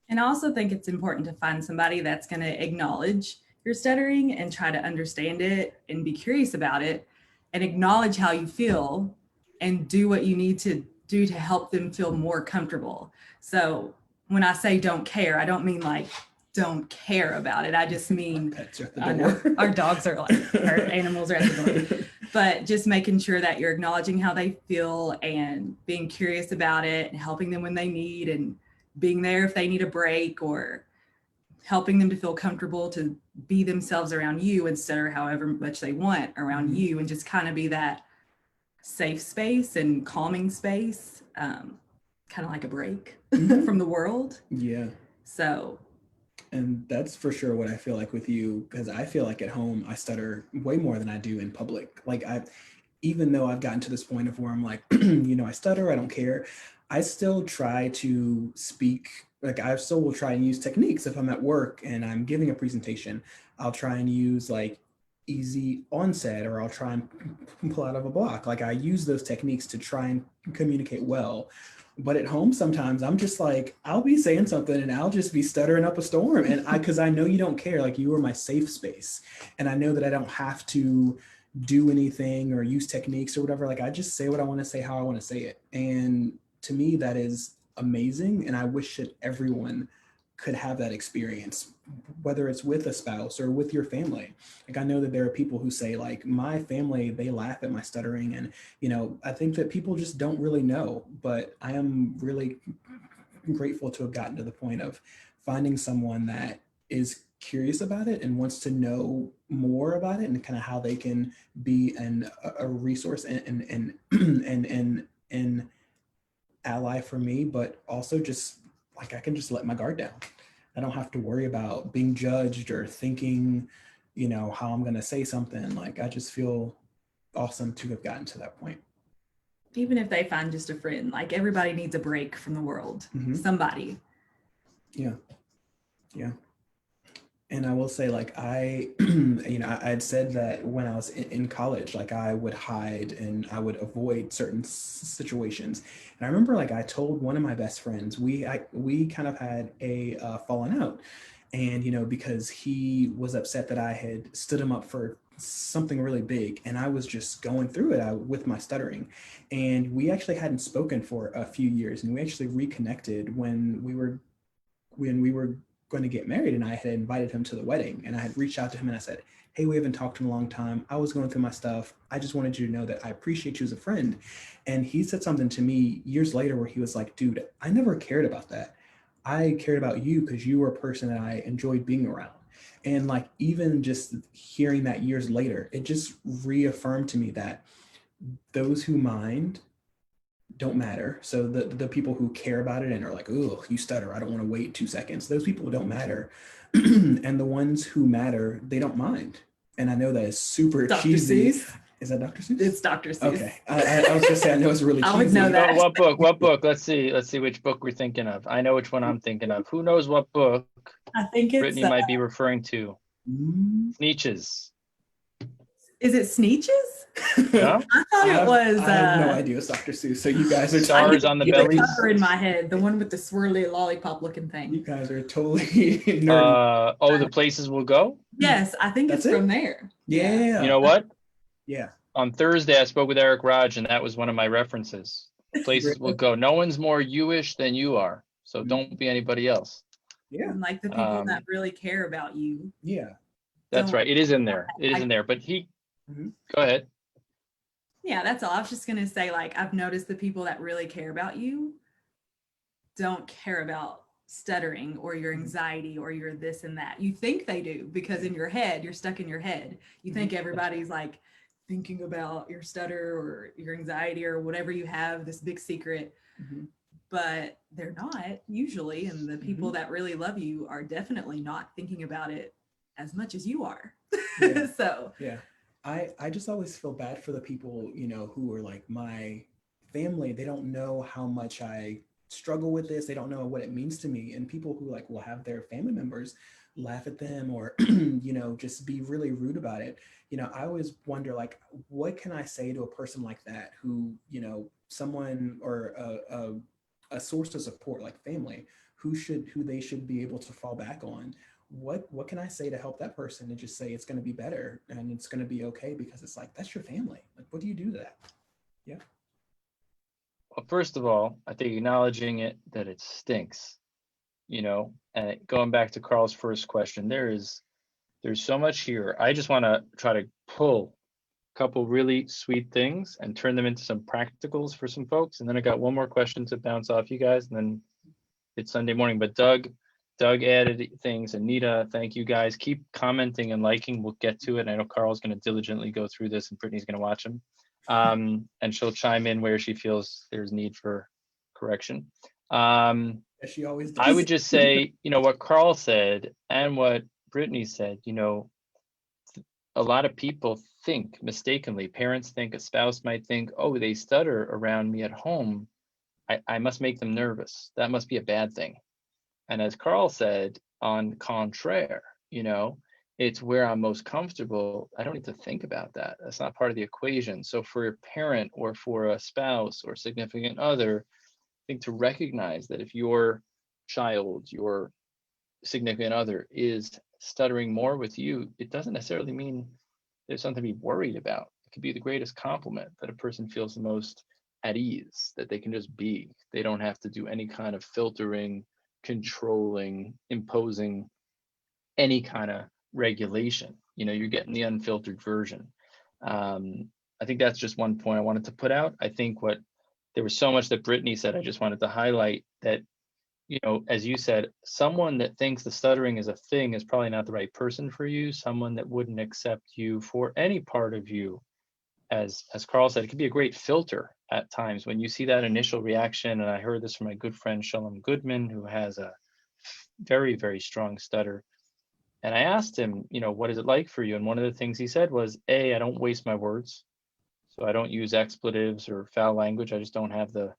And I also think it's important to find somebody that's going to acknowledge your stuttering and try to understand it and be curious about it and acknowledge how you feel and do what you need to do to help them feel more comfortable. So when I say don't care, I don't mean like don't care about it. I just mean I know, our dogs are like, our animals are at the door. But just making sure that you're acknowledging how they feel and being curious about it and helping them when they need, and being there if they need a break, or helping them to feel comfortable to be themselves around you and stutter however much they want around you, and just kind of be that safe space and calming space, kind of like a break from the world. Yeah. So. And that's for sure what I feel like with you, because I feel like at home I stutter way more than I do in public. Like even though I've gotten to this point of where I'm like, I stutter, I don't care, I still try to speak, like I still will try and use techniques. If I'm at work and I'm giving a presentation, I'll try and use like easy onset, or I'll try and pull out of a block. Like I use those techniques to try and communicate well. But at home, sometimes I'm just like, I'll be saying something and I'll just be stuttering up a storm. And because I know you don't care, like you are my safe space. And I know that I don't have to do anything or use techniques or whatever. Like I just say what I want to say, how I want to say it. And to me, that is amazing. And I wish that everyone could have that experience, whether it's with a spouse or with your family. Like I know that there are people who say like my family, they laugh at my stuttering. And, you know, I think that people just don't really know, but I am really grateful to have gotten to the point of finding someone that is curious about it and wants to know more about it and kind of how they can be a resource and ally for me, but also just like I can just let my guard down. I don't have to worry about being judged or thinking, you know, how I'm going to say something. Like I just feel awesome to have gotten to that point. Even if they find just a friend, like everybody needs a break from the world. Somebody. Yeah. And I will say, like, you know, I had said that when I was in college, like I would hide and I would avoid certain situations. And I remember, like, I told one of my best friends, we kind of had a falling out. And, you know, because he was upset that I had stood him up for something really big. And I was just going through it with my stuttering. And we actually hadn't spoken for a few years. And we actually reconnected when we were going to get married, and I had invited him to the wedding, and I had reached out to him and I said, hey, we haven't talked in a long time. I was going through my stuff. I just wanted you to know that I appreciate you as a friend. And he said something to me years later where he was like, dude, I never cared about that. I cared about you because you were a person that I enjoyed being around. And like, even just hearing that years later, it just reaffirmed to me that those who mind don't matter. So the people who care about it and are like, oh, you stutter, I don't want to wait 2 seconds, those people don't matter. And the ones who matter, they don't mind. And I know that is super Dr. cheesy. Seuss. Is that Dr. Seuss? It's Dr. Seuss. Okay. I was just saying, I know it's really cheesy. I would know that. Oh, what book? Let's see which book we're thinking of. I know which one I'm thinking of. Who knows what book I think it's Brittany might be referring to? Sneetches. Is it Sneetches? No? I thought it was. I have no idea. It's Dr. Seuss. So you guys are Stars on the belly. In my head, the one with the swirly lollipop looking thing. You guys are totally nerdy. Oh, the places we'll go. Yes, I think it's from there. Yeah. You know what? Yeah. On Thursday, I spoke with Eric Raj, and that was one of my references. Places will go. No one's more you-ish than you are, so don't be anybody else. Yeah. And like the people that really care about you. Yeah. That's right. It is in there. It is in there. But go ahead. Yeah, that's all. I was just going to say, like, I've noticed the people that really care about you don't care about stuttering or your anxiety or your this and that. You think they do because in your head, you're stuck in your head. You think everybody's like thinking about your stutter or your anxiety or whatever you have, this big secret, but they're not usually. And the people that really love you are definitely not thinking about it as much as you are. Yeah. So yeah. I just always feel bad for the people, you know, who are like my family. They don't know how much I struggle with this. They don't know what it means to me. And people who like will have their family members laugh at them or, you know, just be really rude about it. You know, I always wonder, like, what can I say to a person like that who, you know, someone or a source of support like family who they should be able to fall back on. What can I say to help that person and just say it's going to be better and it's going to be okay, because it's like, that's your family. Like, what do you do to that? Yeah. Well, first of all, I think acknowledging it, that it stinks, you know, and going back to Carl's first question, there's so much here. I just want to try to pull a couple really sweet things and turn them into some practicals for some folks. And then I got one more question to bounce off you guys, and then it's Sunday morning. But Doug added things. Anita, thank you guys. Keep commenting and liking. We'll get to it. I know Carl's going to diligently go through this and Brittany's going to watch them. And she'll chime in where she feels there's need for correction. She always does. I would just say, you know, what Carl said and what Brittany said, you know, a lot of people think mistakenly, parents think, a spouse might think, oh, they stutter around me at home, I must make them nervous. That must be a bad thing. And as Carl said, on contraire, you know, it's where I'm most comfortable. I don't need to think about that. That's not part of the equation. So for a parent or for a spouse or significant other, think to recognize that if your child, your significant other is stuttering more with you, it doesn't necessarily mean there's something to be worried about. It could be the greatest compliment that a person feels the most at ease, that they can just be. They don't have to do any kind of filtering, controlling, imposing any kind of regulation. You know, you're getting the unfiltered version. I think that's just one point I wanted to put out. I think there was so much that Brittaney said, I just wanted to highlight that, you know, as you said, someone that thinks the stuttering is a thing is probably not the right person for you. Someone that wouldn't accept you for any part of you, as Carl said, it could be a great filter at times when you see that initial reaction. And I heard this from my good friend Shalom Goodman, who has a very, very strong stutter. And I asked him, you know, what is it like for you? And one of the things he said was, A, I don't waste my words. So I don't use expletives or foul language. I just don't have the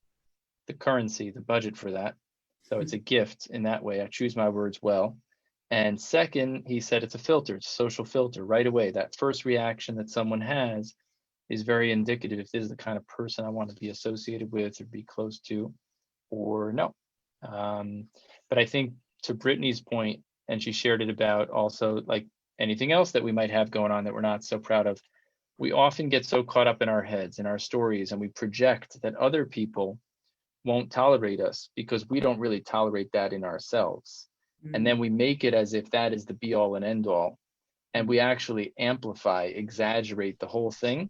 currency, the budget for that. So it's a gift in that way. I choose my words well. And second, he said it's a filter, it's a social filter right away. That first reaction that someone has is very indicative if this is the kind of person I want to be associated with or be close to, or no. But I think to Brittany's point, and she shared it about also like anything else that we might have going on that we're not so proud of, we often get so caught up in our heads, in our stories, and we project that other people won't tolerate us because we don't really tolerate that in ourselves. And then we make it as if that is the be all and end all. And we actually amplify, exaggerate the whole thing.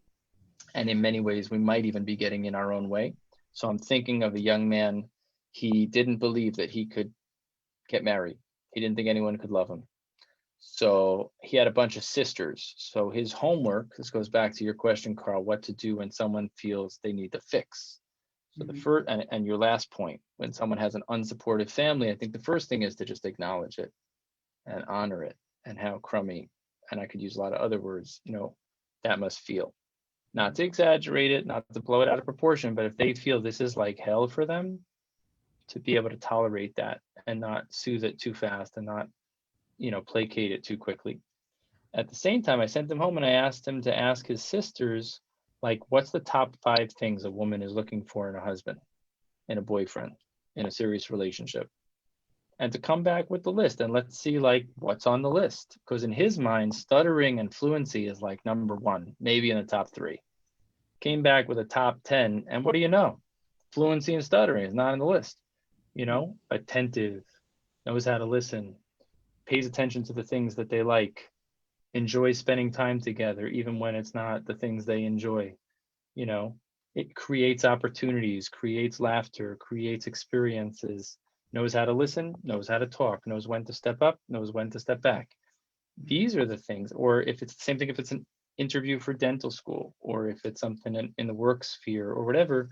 And in many ways, we might even be getting in our own way. So I'm thinking of a young man, he didn't believe that he could get married. He didn't think anyone could love him. So he had a bunch of sisters. So his homework, this goes back to your question, Carl, what to do when someone feels they need to fix. So the first, and your last point, when someone has an unsupportive family, I think the first thing is to just acknowledge it and honor it and how crummy, and I could use a lot of other words, you know, that must feel. Not to exaggerate it, not to blow it out of proportion, but if they feel this is like hell for them, to be able to tolerate that and not soothe it too fast and not, you know, placate it too quickly. At the same time, I sent him home and I asked him to ask his sisters, like, what's the top 5 things a woman is looking for in a husband, in a boyfriend, in a serious relationship? And to come back with the list and let's see like what's on the list. Because in his mind, stuttering and fluency is like number 1, maybe in the top 3. Came back with a top 10. And what do you know? Fluency and stuttering is not on the list. You know, attentive, knows how to listen, pays attention to the things that they like, enjoys spending time together, even when it's not the things they enjoy. You know, it creates opportunities, creates laughter, creates experiences, knows how to listen, knows how to talk, knows when to step up, knows when to step back. These are the things, or if it's the same thing, if it's an interview for dental school, or if it's something in the work sphere or whatever,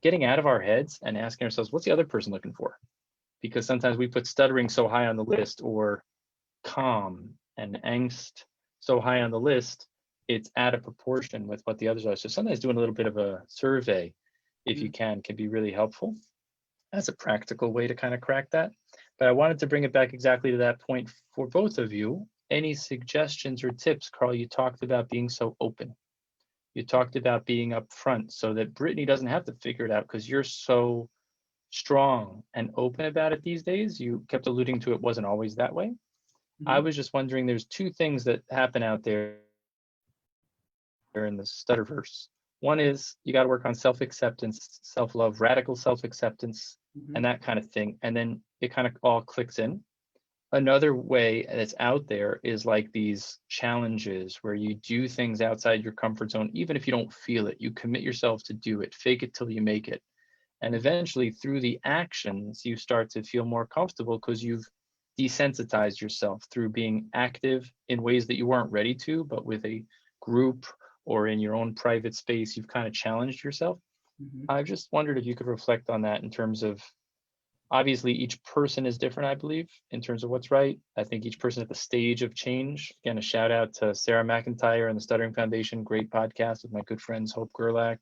getting out of our heads and asking ourselves, what's the other person looking for? Because sometimes we put stuttering so high on the list, or calm and angst so high on the list, it's out of proportion with what the others are. So sometimes doing a little bit of a survey, if you can be really helpful as a practical way to kind of crack that. But I wanted to bring it back exactly to that point for both of you. Any suggestions or tips? Carl, you talked about being so open. You talked about being upfront so that Brittany doesn't have to figure it out because you're so strong and open about it these days. You kept alluding to it wasn't always that way. I was just wondering, there's 2 things that happen out there in the stutterverse. One is you got to work on self-acceptance, self-love, radical self-acceptance, and that kind of thing. And then it kind of all clicks in. Another way that's out there is like these challenges where you do things outside your comfort zone, even if you don't feel it. You commit yourself to do it, fake it till you make it. And eventually through the actions, you start to feel more comfortable because you've desensitized yourself through being active in ways that you weren't ready to, but with a group or in your own private space, you've kind of challenged yourself. I just wondered if you could reflect on that in terms of, obviously each person is different, I believe, in terms of what's right. I think each person at the stage of change. Again, a shout out to Sarah McIntyre and the Stuttering Foundation, great podcast with my good friends Hope Gerlach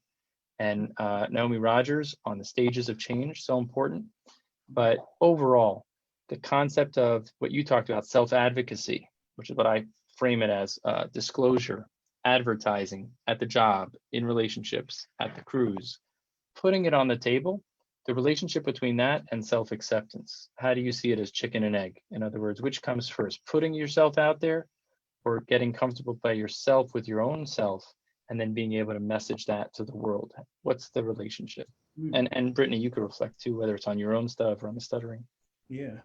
and Naomi Rogers on the stages of change, so important. But overall, the concept of what you talked about, self-advocacy, which is what I frame it as, disclosure, advertising at the job, in relationships, at the cruise, putting it on the table the relationship between that and self-acceptance. How do you see it as chicken and egg? In other words, which comes first, putting yourself out there or getting comfortable by yourself with your own self and then being able to message that to the world? What's the relationship? And Brittany, you could reflect too, whether it's on your own stuff or on the stuttering. Yeah.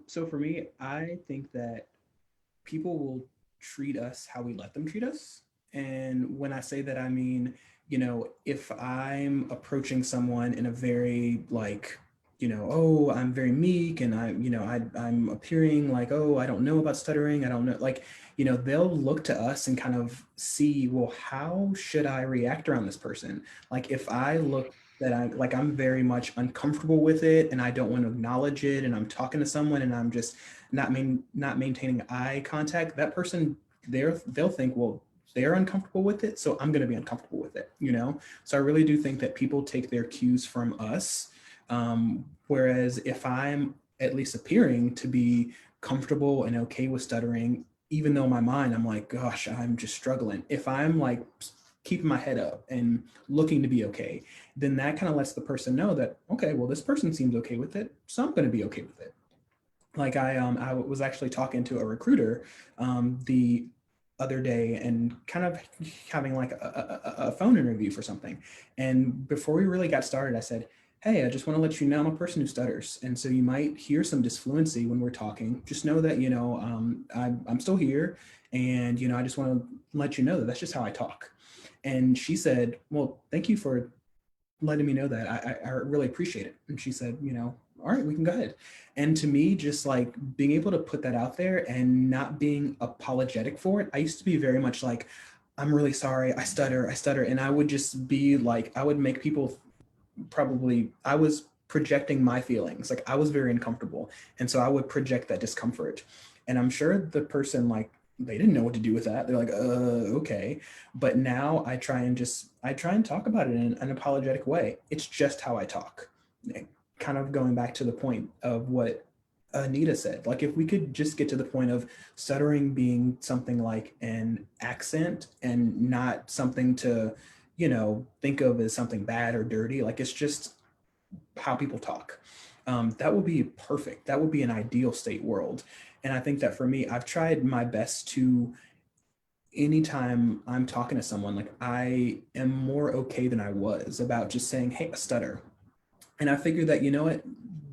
So for me, I think that people will treat us how we let them treat us. And when I say that, I mean, you know, if I'm approaching someone in a very like, you know, oh, I'm very meek and I'm appearing like, oh, I don't know about stuttering. I don't know, like, you know, they'll look to us and kind of see, well, how should I react around this person? Like if I look that I'm very much uncomfortable with it and I don't want to acknowledge it and I'm talking to someone and I'm just not maintaining eye contact, that person they'll think, well, they're uncomfortable with it, so I'm going to be uncomfortable with it, you know? So I really do think that people take their cues from us. Whereas if I'm at least appearing to be comfortable and okay with stuttering, even though in my mind I'm like, gosh, I'm just struggling. If I'm like keeping my head up and looking to be okay, then that kind of lets the person know that, okay, well, this person seems okay with it, so I'm going to be okay with it. Like I was actually talking to a recruiter the other day and kind of having like a phone interview for something. And before we really got started, I said, hey, I just want to let you know I'm a person who stutters. And so you might hear some disfluency when we're talking. Just know that, you know, I'm still here. And, you know, I just want to let you know that that's just how I talk. And she said, well, thank you for letting me know that. I really appreciate it. And she said, you know, all right, we can go ahead. And to me, just like being able to put that out there and not being apologetic for it. I used to be very much like, I'm really sorry, I stutter. And I would just be like, I would make people I was projecting my feelings. Like I was very uncomfortable. And so I would project that discomfort. And I'm sure the person like, they didn't know what to do with that. They're like, okay. But now I try and talk about it in an unapologetic way. It's just how I talk. Kind of going back to the point of what Anita said, like if we could just get to the point of stuttering being something like an accent and not something to, you know, think of as something bad or dirty, like it's just how people talk. That would be perfect. That would be an ideal state world. And I think that for me, I've tried my best to, anytime I'm talking to someone, like I am more okay than I was about just saying, hey, I stutter. And I figured that, you know what,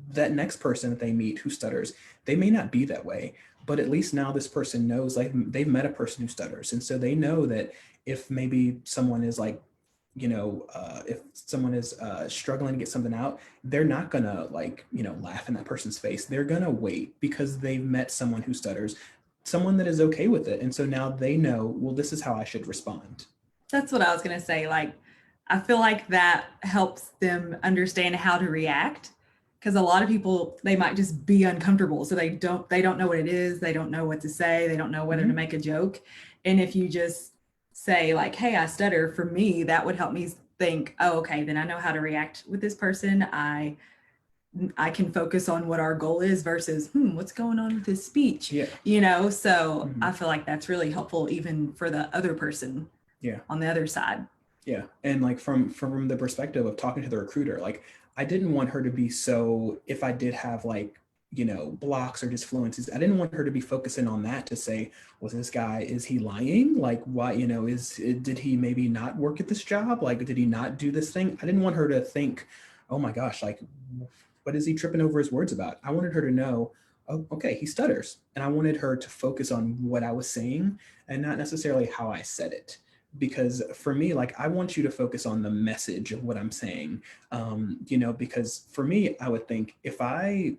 that next person that they meet who stutters, they may not be that way, but at least now this person knows, like they've met a person who stutters. And so they know that if maybe someone is like, you know, if someone is struggling to get something out, they're not gonna like, you know, laugh in that person's face. They're gonna wait because they've met someone who stutters, someone that is okay with it. And so now they know, well, this is how I should respond. That's what I was gonna say. Like, I feel like that helps them understand how to react. Because a lot of people, they might just be uncomfortable. So they don't know what it is. They don't know what to say. They don't know whether to make a joke. And if you just say like, hey, I stutter, for me, that would help me think, oh, okay, then I know how to react with this person. I can focus on what our goal is versus, what's going on with his speech? Yeah. You know, so I feel like that's really helpful even for the other person on the other side. Yeah. And like from the perspective of talking to the recruiter, like I didn't want her to be so, if I did have like, you know, blocks or disfluencies, I didn't want her to be focusing on that to say, was this guy, is he lying? Like, why, you know, did he maybe not work at this job? Like, did he not do this thing? I didn't want her to think, oh my gosh, like, what is he tripping over his words about? I wanted her to know, oh, okay, he stutters. And I wanted her to focus on what I was saying and not necessarily how I said it. Because for me, like, I want you to focus on the message of what I'm saying, you know, because for me, I would think if I'm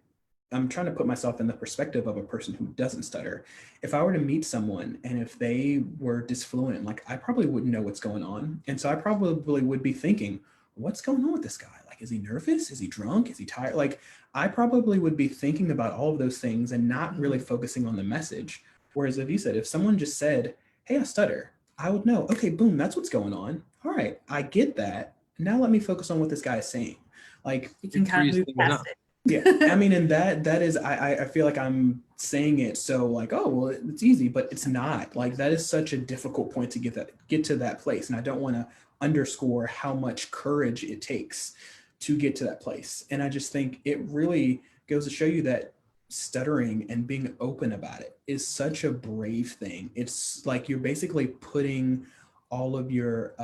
trying to put myself in the perspective of a person who doesn't stutter. If I were to meet someone and if they were disfluent, like I probably wouldn't know what's going on. And so I probably would be thinking, what's going on with this guy? Like, is he nervous? Is he drunk? Is he tired? Like, I probably would be thinking about all of those things and not really focusing on the message. Whereas if you said, if someone just said, hey, I stutter, I would know, okay, boom, that's what's going on. All right, I get that. Now let me focus on what this guy is saying. Like, you can kind of move past it. Yeah, I mean, and that is, I feel like I'm saying it so like, oh, well, it's easy, but it's not. Like, that is such a difficult point to get to that place. And I don't want to underscore how much courage it takes to get to that place. And I just think it really goes to show you that stuttering and being open about it is such a brave thing. It's like you're basically putting all of your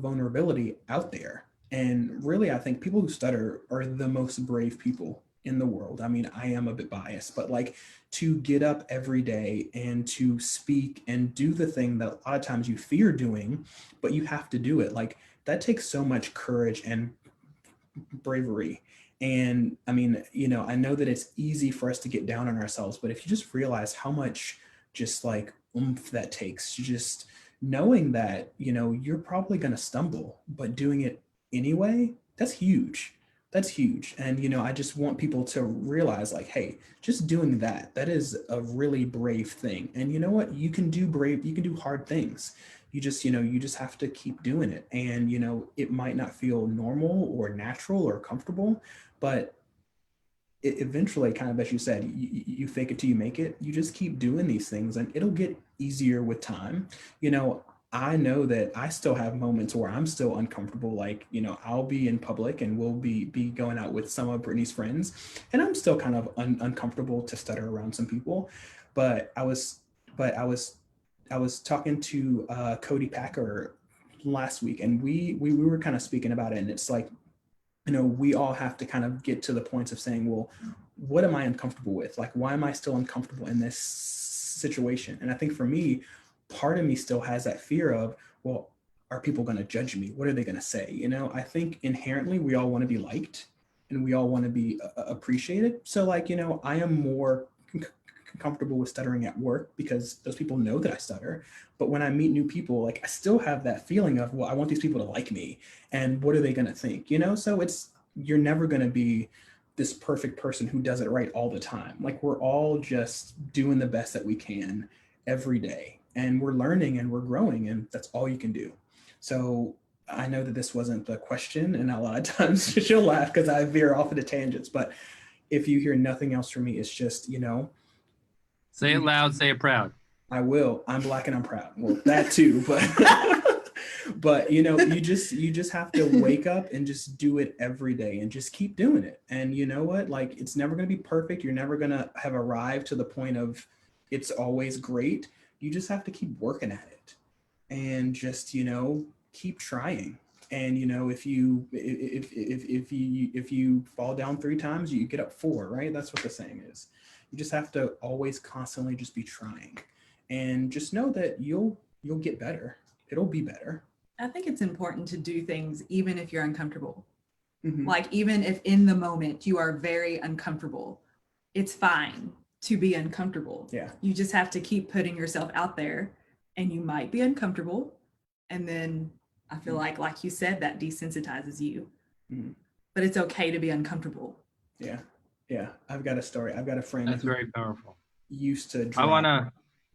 vulnerability out there. And really, I think people who stutter are the most brave people in the world. I mean, I am a bit biased, but like to get up every day and to speak and do the thing that a lot of times you fear doing, but you have to do it. Like that takes so much courage and bravery. And I mean, you know, I know that it's easy for us to get down on ourselves, but if you just realize how much just like oomph that takes, just knowing that, you know, you're probably going to stumble, but doing it anyway, that's huge. That's huge. And, you know, I just want people to realize like, hey, just doing that, that is a really brave thing. And you know what? You can do hard things. You just, you know, you just have to keep doing it. And, you know, it might not feel normal or natural or comfortable, but it eventually, kind of as you said, you fake it till you make it. You just keep doing these things and it'll get easier with time. You know, I know that I still have moments where I'm still uncomfortable. Like, you know, I'll be in public and we'll be going out with some of Brittany's friends, and I'm still kind of uncomfortable to stutter around some people. But I was talking to Cody Packer last week, and we were kind of speaking about it, and it's like, you know, we all have to kind of get to the points of saying, well, what am I uncomfortable with? Like, why am I still uncomfortable in this situation? And I think for me, part of me still has that fear of, well, are people going to judge me? What are they going to say? You know, I think inherently we all want to be liked and we all want to be appreciated. So like, you know, I am more comfortable with stuttering at work because those people know that I stutter. But when I meet new people, like I still have that feeling of, well, I want these people to like me, and what are they going to think? You know, so you're never going to be this perfect person who does it right all the time. Like we're all just doing the best that we can every day, and we're learning and we're growing, and that's all you can do. So I know that this wasn't the question, and a lot of times she'll laugh because I veer off into tangents, but if you hear nothing else from me, it's just, you know, say it loud, say it proud. I will. I'm Black and I'm proud. Well, that too, but but you know, you just have to wake up and just do it every day and just keep doing it. And you know what? Like it's never going to be perfect. You're never going to have arrived to the point of it's always great. You just have to keep working at it and just, you know, keep trying. And you know, if you fall down 3 times, you get up 4, right? That's what the saying is. You just have to always constantly just be trying. And just know that you'll get better. It'll be better. I think it's important to do things even if you're uncomfortable. Mm-hmm. Like even if in the moment you are very uncomfortable, it's fine to be uncomfortable. Yeah. You just have to keep putting yourself out there, and you might be uncomfortable. And then I feel like you said, that desensitizes you. Mm-hmm. But it's okay to be uncomfortable. Yeah. Yeah. I've got a story. I've got a friend That's very powerful. Used to drive. I want to.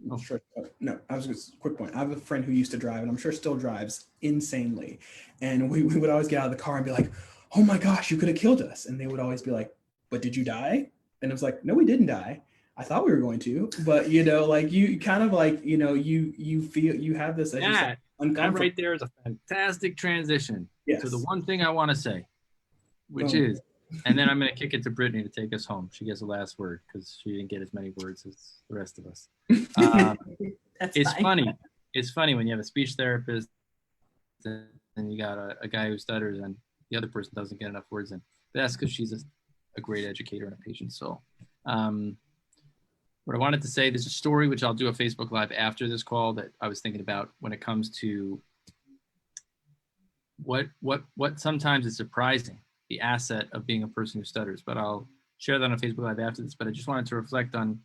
Oh. Sure. No, I was just quick point. I have a friend who used to drive, and I'm sure still drives insanely. And we would always get out of the car and be like, oh my gosh, you could have killed us. And they would always be like, but did you die? And it was like, no, we didn't die. I thought we were going to, but you know, like you kind of like, you know, you feel you have this. Yeah, that right there is a fantastic transition to the one thing I want to say, which is, and then I'm going to kick it to Brittany to take us home. She gets the last word because she didn't get as many words as the rest of us. It's funny. It's funny when you have a speech therapist and you got a guy who stutters and the other person doesn't get enough words in. That's because she's a great educator and a patient soul. What I wanted to say, there's a story which I'll do a Facebook Live after this call that I was thinking about when it comes to what sometimes is surprising, the asset of being a person who stutters. But I'll share that on Facebook Live after this. But I just wanted to reflect on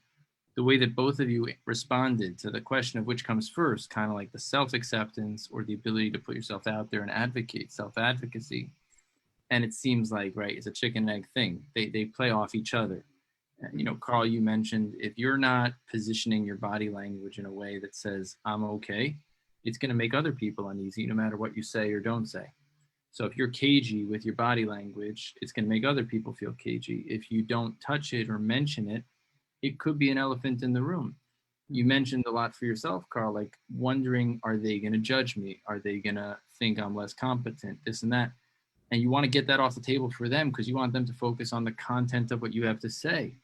the way that both of you responded to the question of which comes first, kind of like the self-acceptance or the ability to put yourself out there and advocate, self-advocacy. And it seems like, right, it's a chicken and egg thing. They play off each other. You know, Carl, you mentioned if you're not positioning your body language in a way that says, I'm okay, it's going to make other people uneasy no matter what you say or don't say. So if you're cagey with your body language, it's going to make other people feel cagey. If you don't touch it or mention it, it could be an elephant in the room. You mentioned a lot for yourself, Carl, like wondering, are they going to judge me? Are they going to think I'm less competent? This and that. And you want to get that off the table for them because you want them to focus on the content of what you have to say.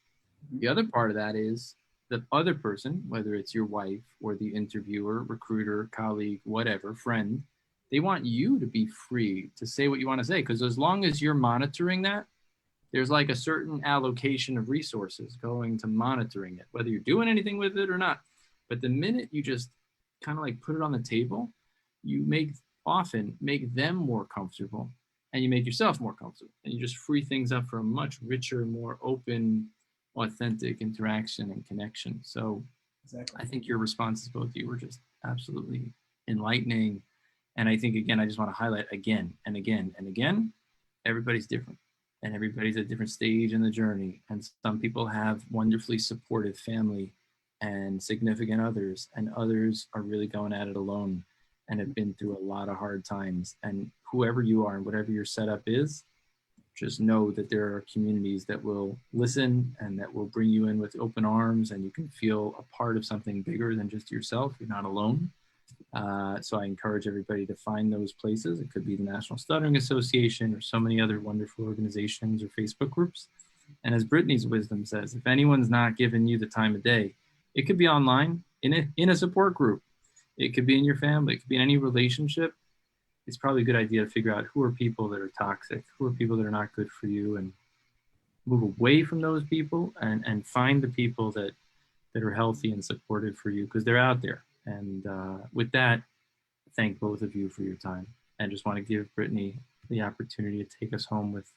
The other part of that is the other person, whether it's your wife or the interviewer, recruiter, colleague, whatever, friend, they want you to be free to say what you want to say. Because as long as you're monitoring that, there's like a certain allocation of resources going to monitoring it, whether you're doing anything with it or not. But the minute you just kind of like put it on the table, you often make them more comfortable and you make yourself more comfortable. And you just free things up for a much richer, more open, authentic interaction and connection. So exactly. I think your responses, both of you, were just absolutely enlightening. And I think, again, I just want to highlight again and again and again, everybody's different and everybody's at a different stage in the journey. And some people have wonderfully supportive family and significant others, and others are really going at it alone and have been through a lot of hard times. And whoever you are and whatever your setup is, just know that there are communities that will listen and that will bring you in with open arms, and you can feel a part of something bigger than just yourself. You're not alone. So I encourage everybody to find those places. It could be the National Stuttering Association or so many other wonderful organizations or Facebook groups. And as Brittany's wisdom says, if anyone's not giving you the time of day, it could be online in a support group. It could be in your family. It could be in any relationship. It's probably a good idea to figure out who are people that are toxic, who are people that are not good for you, and move away from those people and find the people that are healthy and supportive for you, because they're out there. And with that, thank both of you for your time. And just want to give Brittaney the opportunity to take us home with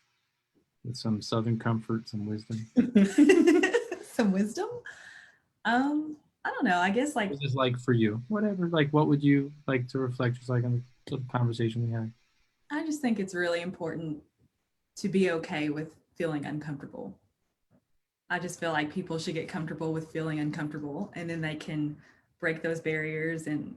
some Southern comfort, some wisdom. Some wisdom? I don't know. I guess like. What is this like for you? Whatever. Like, what would you like to reflect just like on the conversation we had? I just think it's really important to be okay with feeling uncomfortable. I just feel like people should get comfortable with feeling uncomfortable, and then they can break those barriers. And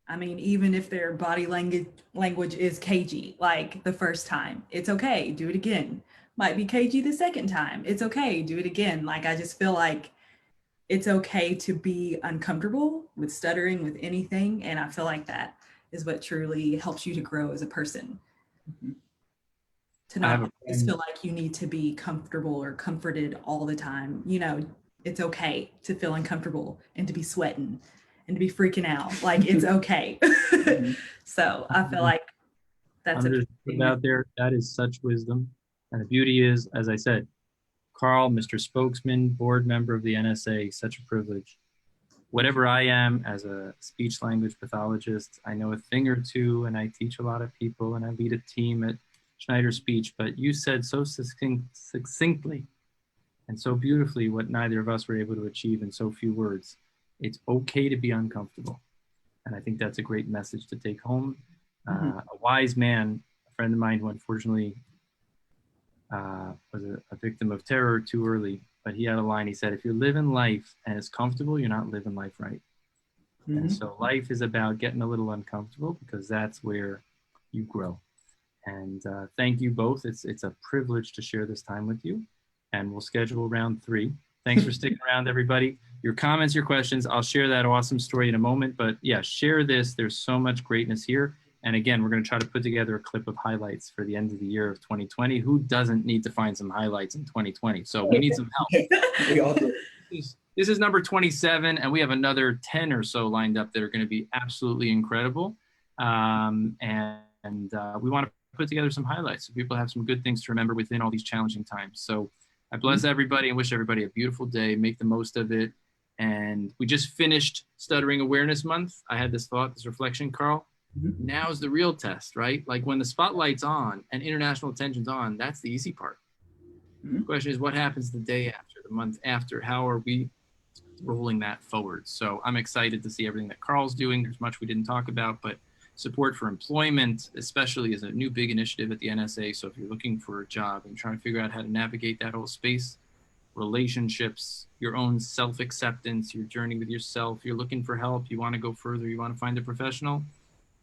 I mean, even if their body language is cagey, like the first time, it's okay. Do it again. Might be cagey the second time. It's okay. Do it again. Like, I just feel like it's okay to be uncomfortable with stuttering, with anything. And I feel like that is what truly helps you to grow as a person. Mm-hmm. To not always feel like you need to be comfortable or comforted all the time. You know, it's okay to feel uncomfortable and to be sweating and to be freaking out. Like, it's okay. Mm-hmm. So I feel like that's I'm just putting out there. That is such wisdom. And the beauty is, as I said, Carl, Mr. Spokesman, board member of the NSA, such a privilege. Whatever I am as a speech language pathologist, I know a thing or two, and I teach a lot of people, and I lead a team at Schneider Speech. But you said so succinctly and so beautifully what neither of us were able to achieve in so few words. It's okay to be uncomfortable. And I think that's a great message to take home. Mm-hmm. A wise man, a friend of mine who unfortunately was a victim of terror too early, but he had a line. He said, if you're living life and it's comfortable, you're not living life right. Mm-hmm. And so life is about getting a little uncomfortable, because that's where you grow. And thank you both. It's a privilege to share this time with you. And we'll schedule round 3. Thanks for sticking around, everybody. Your comments, your questions, I'll share that awesome story in a moment. But yeah, share this. There's so much greatness here. And again, we're going to try to put together a clip of highlights for the end of the year of 2020. Who doesn't need to find some highlights in 2020? So we need some help. We all do. This is number 27, and we have another 10 or so lined up that are going to be absolutely incredible. We want to put together some highlights so people have some good things to remember within all these challenging times. So I bless everybody and wish everybody a beautiful day. Make the most of it. And we just finished Stuttering Awareness Month. I had this thought, this reflection, Carl. Mm-hmm. Now's the real test, right? Like when the spotlight's on and international attention's on, that's the easy part. Mm-hmm. The question is, what happens the day after, the month after? How are we rolling that forward? So I'm excited to see everything that Carl's doing. There's much we didn't talk about, but support for employment, especially, is a new big initiative at the NSA. So if you're looking for a job and trying to figure out how to navigate that whole space, relationships, your own self-acceptance, your journey with yourself, you're looking for help, you want to go further, you want to find a professional,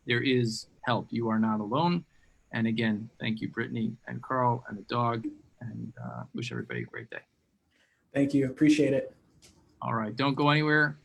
there is help. You are not alone. And again, thank you, Brittaney and Carl and the dog, and wish everybody a great day. Thank you. Appreciate it. All right. Don't go anywhere.